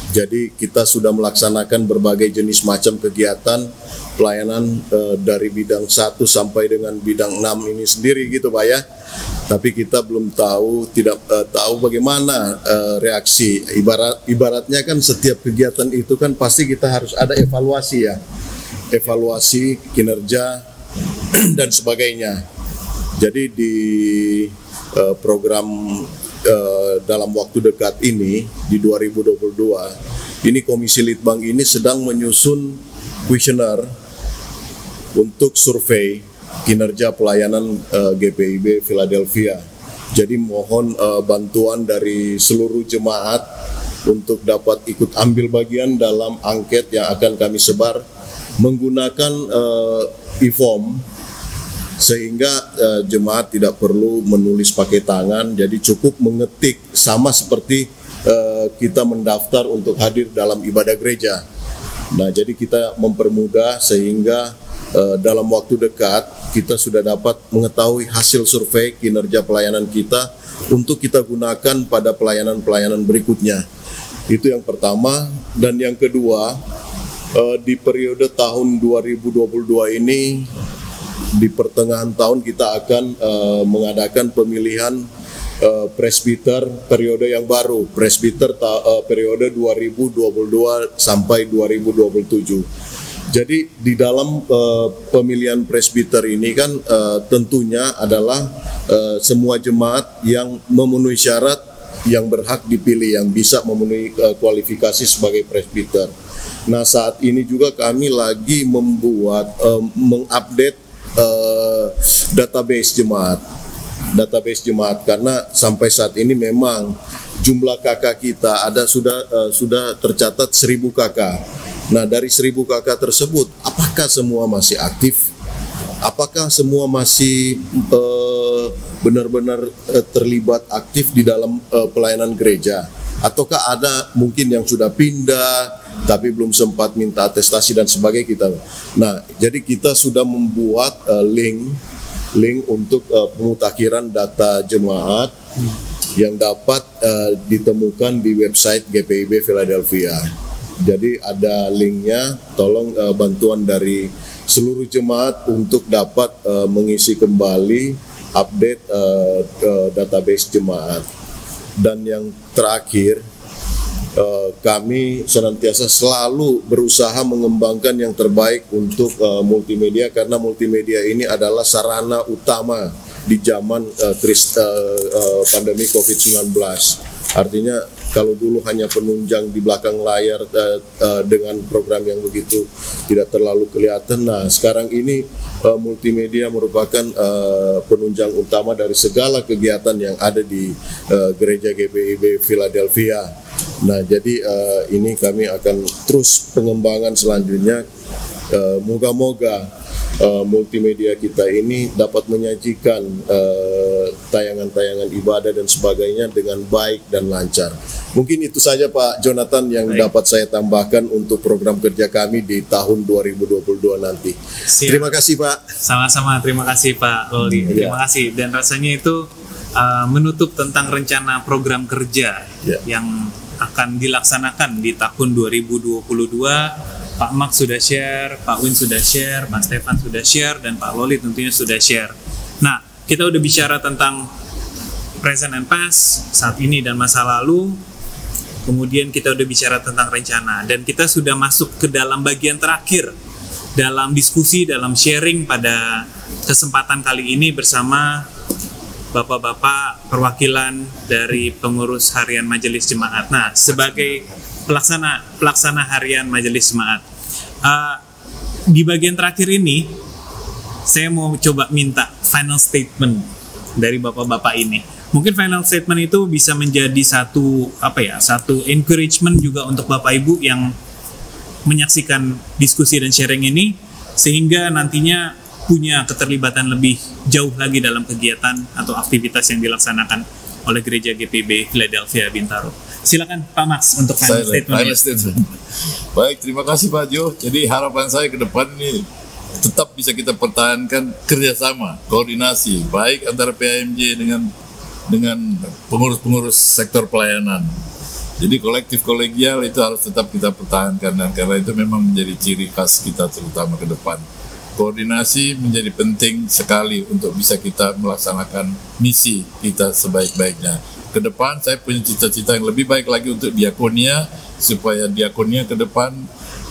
Jadi kita sudah melaksanakan berbagai jenis macam kegiatan pelayanan dari bidang 1 sampai dengan bidang 6 ini sendiri gitu Pak ya. Tapi kita belum tahu, tidak tahu bagaimana reaksi. Ibaratnya kan setiap kegiatan itu kan pasti kita harus ada evaluasi ya. Evaluasi kinerja dan sebagainya. Jadi di program dalam waktu dekat ini di 2022 ini Komisi Litbang ini sedang menyusun kuesioner untuk survei kinerja pelayanan GPIB Philadelphia. Jadi mohon bantuan dari seluruh jemaat untuk dapat ikut ambil bagian dalam angket yang akan kami sebar menggunakan e-form, sehingga jemaat tidak perlu menulis pakai tangan, jadi cukup mengetik sama seperti kita mendaftar untuk hadir dalam ibadah gereja. Nah, jadi kita mempermudah sehingga dalam waktu dekat kita sudah dapat mengetahui hasil survei kinerja pelayanan kita untuk kita gunakan pada pelayanan-pelayanan berikutnya. Itu yang pertama. Dan yang kedua, di periode tahun 2022 ini, di pertengahan tahun kita akan mengadakan pemilihan presbiter periode yang baru, presbiter periode 2022 sampai 2027. Jadi di dalam pemilihan presbiter ini kan tentunya adalah semua jemaat yang memenuhi syarat yang berhak dipilih, yang bisa memenuhi kualifikasi sebagai presbiter. Nah, saat ini juga kami lagi membuat mengupdate database jemaat karena sampai saat ini memang jumlah KK kita ada sudah tercatat 1000 KK. Nah, dari 1000 KK tersebut apakah semua masih aktif? Apakah semua masih benar-benar terlibat aktif di dalam pelayanan gereja? Ataukah ada mungkin yang sudah pindah tapi belum sempat minta atestasi dan sebagainya kita. Nah, jadi kita sudah membuat link untuk pemutakhiran data jemaat yang dapat ditemukan di website GPIB Philadelphia. Jadi ada linknya, tolong bantuan dari seluruh jemaat untuk dapat mengisi kembali update database jemaat. Dan yang terakhir, kami senantiasa selalu berusaha mengembangkan yang terbaik untuk multimedia, karena multimedia ini adalah sarana utama di zaman pandemi COVID-19. Artinya kalau dulu hanya penunjang di belakang layar dengan program yang begitu tidak terlalu kelihatan, nah sekarang ini multimedia merupakan penunjang utama dari segala kegiatan yang ada di gereja GPIB Philadelphia. Nah, jadi ini kami akan terus pengembangan selanjutnya. Moga-moga multimedia kita ini dapat menyajikan tayangan-tayangan ibadah dan sebagainya dengan baik dan lancar. Mungkin itu saja Pak Jonathan yang dapat saya tambahkan untuk program kerja kami di tahun 2022 nanti.
Siap.
Terima kasih Pak.
Sama-sama, terima kasih Pak Loli. Terima kasih. Dan rasanya itu menutup tentang rencana program kerja yang akan dilaksanakan di tahun 2022. Pak Max sudah share, Pak Win sudah share, Pak Stefan sudah share, dan Pak Loli tentunya sudah share. Nah, kita udah bicara tentang present and past, saat ini dan masa lalu. Kemudian kita udah bicara tentang rencana, dan kita sudah masuk ke dalam bagian terakhir dalam diskusi, dalam sharing pada kesempatan kali ini bersama Bapak-bapak perwakilan dari pengurus harian Majelis Jemaat. Nah, sebagai pelaksana harian Majelis Jemaat, di bagian terakhir ini saya mau coba minta final statement dari bapak-bapak ini. Mungkin final statement itu bisa menjadi satu encouragement juga untuk Bapak Ibu yang menyaksikan diskusi dan sharing ini, sehingga nantinya punya keterlibatan lebih jauh lagi dalam kegiatan atau aktivitas yang dilaksanakan oleh Gereja GPIB Philadelphia Bintaro. Silakan Pak Max untuk final statement.
Baik, terima kasih Pak Jo. Jadi harapan saya ke depan ini tetap bisa kita pertahankan kerjasama, koordinasi baik antara PAMJ dengan pengurus-pengurus sektor pelayanan. Jadi kolektif kolegial itu harus tetap kita pertahankan, dan karena itu memang menjadi ciri khas kita terutama ke depan. Koordinasi menjadi penting sekali untuk bisa kita melaksanakan misi kita sebaik-baiknya. Ke depan saya punya cita-cita yang lebih baik lagi untuk Diakonia, supaya Diakonia ke depan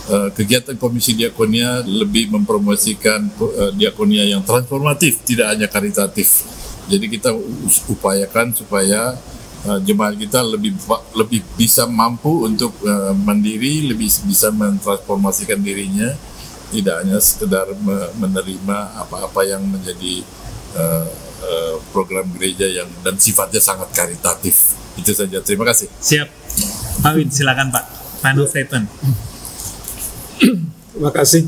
kegiatan Komisi Diakonia lebih mempromosikan Diakonia yang transformatif, tidak hanya karitatif. Jadi kita upayakan supaya jemaat kita lebih bisa mampu untuk mandiri, lebih bisa mentransformasikan dirinya, tidak hanya sekedar menerima apa-apa yang menjadi program gereja yang dan sifatnya sangat karitatif. Itu saja. Terima kasih.
Siap. Pak Win, silakan Pak. Final statement.
Terima kasih.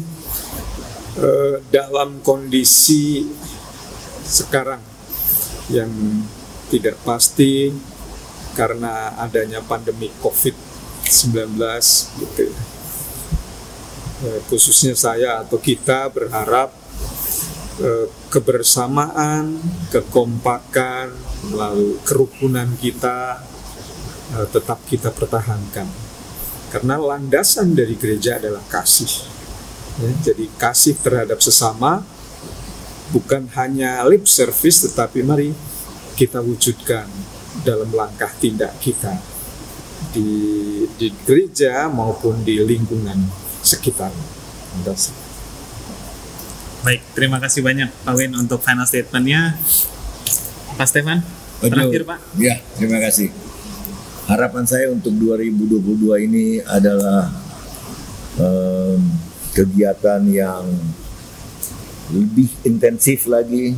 Dalam kondisi sekarang yang tidak pasti karena adanya pandemi COVID-19 gitu ya. Khususnya saya atau kita berharap kebersamaan, kekompakan, lalu kerukunan kita tetap kita pertahankan. Karena landasan dari gereja adalah kasih. Ya, jadi kasih terhadap sesama bukan hanya lip service, tetapi mari kita wujudkan dalam langkah tindak kita di gereja maupun di lingkungan sekitar.
Baik, terima kasih banyak Pak Win untuk final statement-nya. Pak Stefan, terakhir Pak.
Ya, terima kasih. Harapan saya untuk 2022 ini adalah kegiatan yang lebih intensif lagi.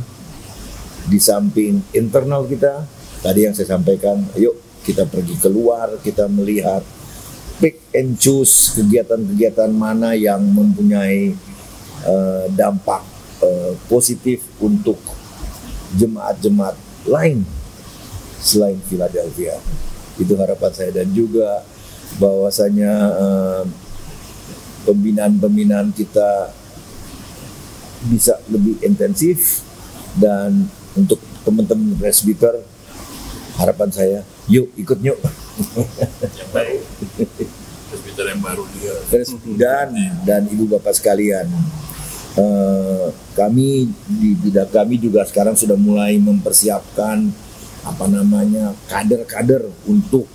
Di samping internal kita, tadi yang saya sampaikan, yuk kita pergi keluar, kita melihat, pick and choose kegiatan-kegiatan mana yang mempunyai dampak positif untuk jemaat-jemaat lain selain Philadelphia. Itu harapan saya, dan juga bahwasanya pembinaan-pembinaan kita bisa lebih intensif. Dan untuk teman-teman presbiter, harapan saya, yuk ikut yuk.
Yang baru, presbiter yang baru juga.
Dan ibu bapak sekalian, kami di bidang kami juga sekarang sudah mulai mempersiapkan kader-kader untuk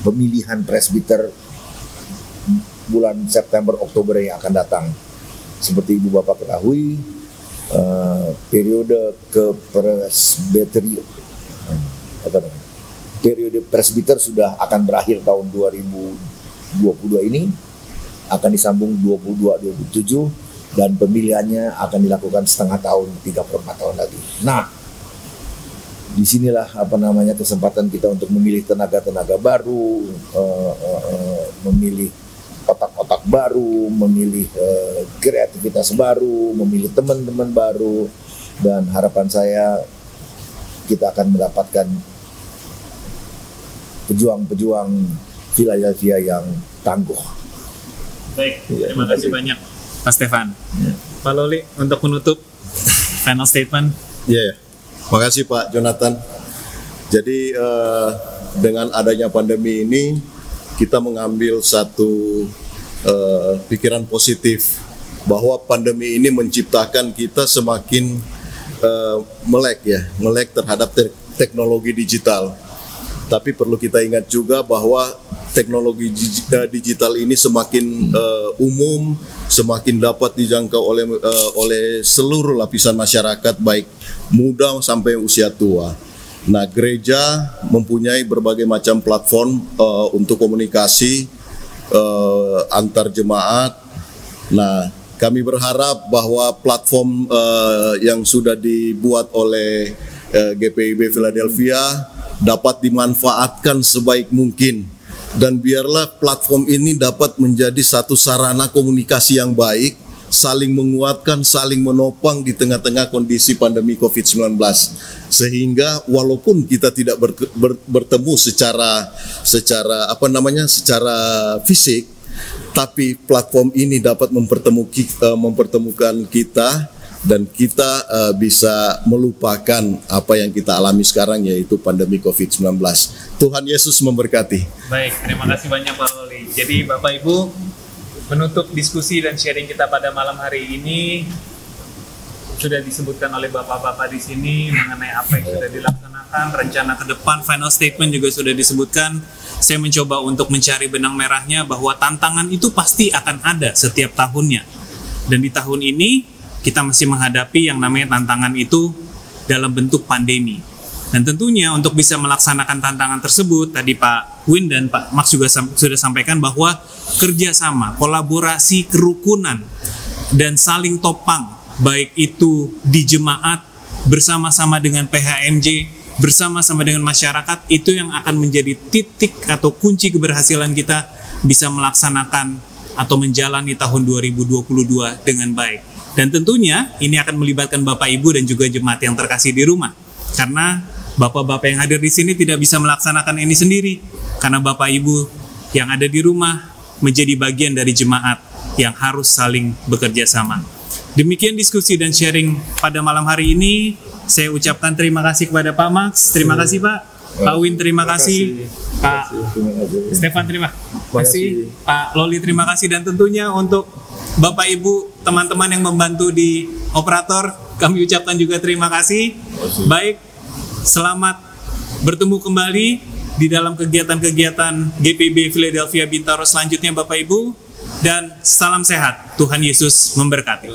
pemilihan presbiter bulan September Oktober yang akan datang. Seperti ibu bapak ketahui, periode periode presbiter sudah akan berakhir tahun 2022 ini, akan disambung 22-27, dan pemilihannya akan dilakukan setengah tahun, 3/4 tahun lagi. Nah, disinilah kesempatan kita untuk memilih tenaga-tenaga baru, memilih otak-otak baru, memilih kreativitas baru, memilih teman-teman baru, dan harapan saya kita akan mendapatkan pejuang-pejuang Philadelphia yang tangguh.
Baik, terima kasih banyak Pak Stefan. Pak Loli, untuk menutup final statement.
Makasih Pak Jonathan. Jadi dengan adanya pandemi ini, kita mengambil satu pikiran positif bahwa pandemi ini menciptakan kita semakin melek terhadap teknologi digital. Tapi perlu kita ingat juga bahwa teknologi digital ini semakin umum, semakin dapat dijangkau oleh seluruh lapisan masyarakat, baik muda sampai usia tua. Nah, gereja mempunyai berbagai macam platform untuk komunikasi antar jemaat. Nah, kami berharap bahwa platform yang sudah dibuat oleh GPIB Philadelphia dapat dimanfaatkan sebaik mungkin, dan biarlah platform ini dapat menjadi satu sarana komunikasi yang baik, saling menguatkan, saling menopang di tengah-tengah kondisi pandemi COVID-19, sehingga walaupun kita tidak bertemu secara fisik, tapi platform ini dapat mempertemukan kita dan kita bisa melupakan apa yang kita alami sekarang, yaitu pandemi COVID-19. Tuhan Yesus memberkati.
Baik, terima kasih banyak Pak Loli. Jadi Bapak Ibu, menutup diskusi dan sharing kita pada malam hari ini, sudah disebutkan oleh Bapak-Bapak di sini mengenai apa yang sudah dilaksanakan, rencana ke depan, final statement juga sudah disebutkan. Saya mencoba untuk mencari benang merahnya bahwa tantangan itu pasti akan ada setiap tahunnya. Dan di tahun ini kita masih menghadapi yang namanya tantangan itu dalam bentuk pandemi. Dan tentunya untuk bisa melaksanakan tantangan tersebut, tadi Pak Win dan Pak Max juga sudah sampaikan bahwa kerjasama, kolaborasi, kerukunan, dan saling topang, baik itu di jemaat, bersama-sama dengan PHMJ, bersama-sama dengan masyarakat, itu yang akan menjadi titik atau kunci keberhasilan kita bisa melaksanakan atau menjalani tahun 2022 dengan baik. Dan tentunya ini akan melibatkan Bapak Ibu dan juga jemaat yang terkasih di rumah. Karena Bapak-Bapak yang hadir di sini tidak bisa melaksanakan ini sendiri. Karena Bapak Ibu yang ada di rumah menjadi bagian dari jemaat yang harus saling bekerja sama. Demikian diskusi dan sharing pada malam hari ini. Saya ucapkan terima kasih kepada Pak Max. Terima kasih Pak. Pak Win terima kasih. Pak Stefan terima kasih. Pak Loli terima kasih. Dan tentunya untuk Bapak Ibu teman-teman yang membantu di operator, kami ucapkan juga terima kasih. Baik, selamat bertemu kembali di dalam kegiatan-kegiatan GPB Philadelphia Bintaro selanjutnya Bapak Ibu, dan salam sehat. Tuhan Yesus memberkati.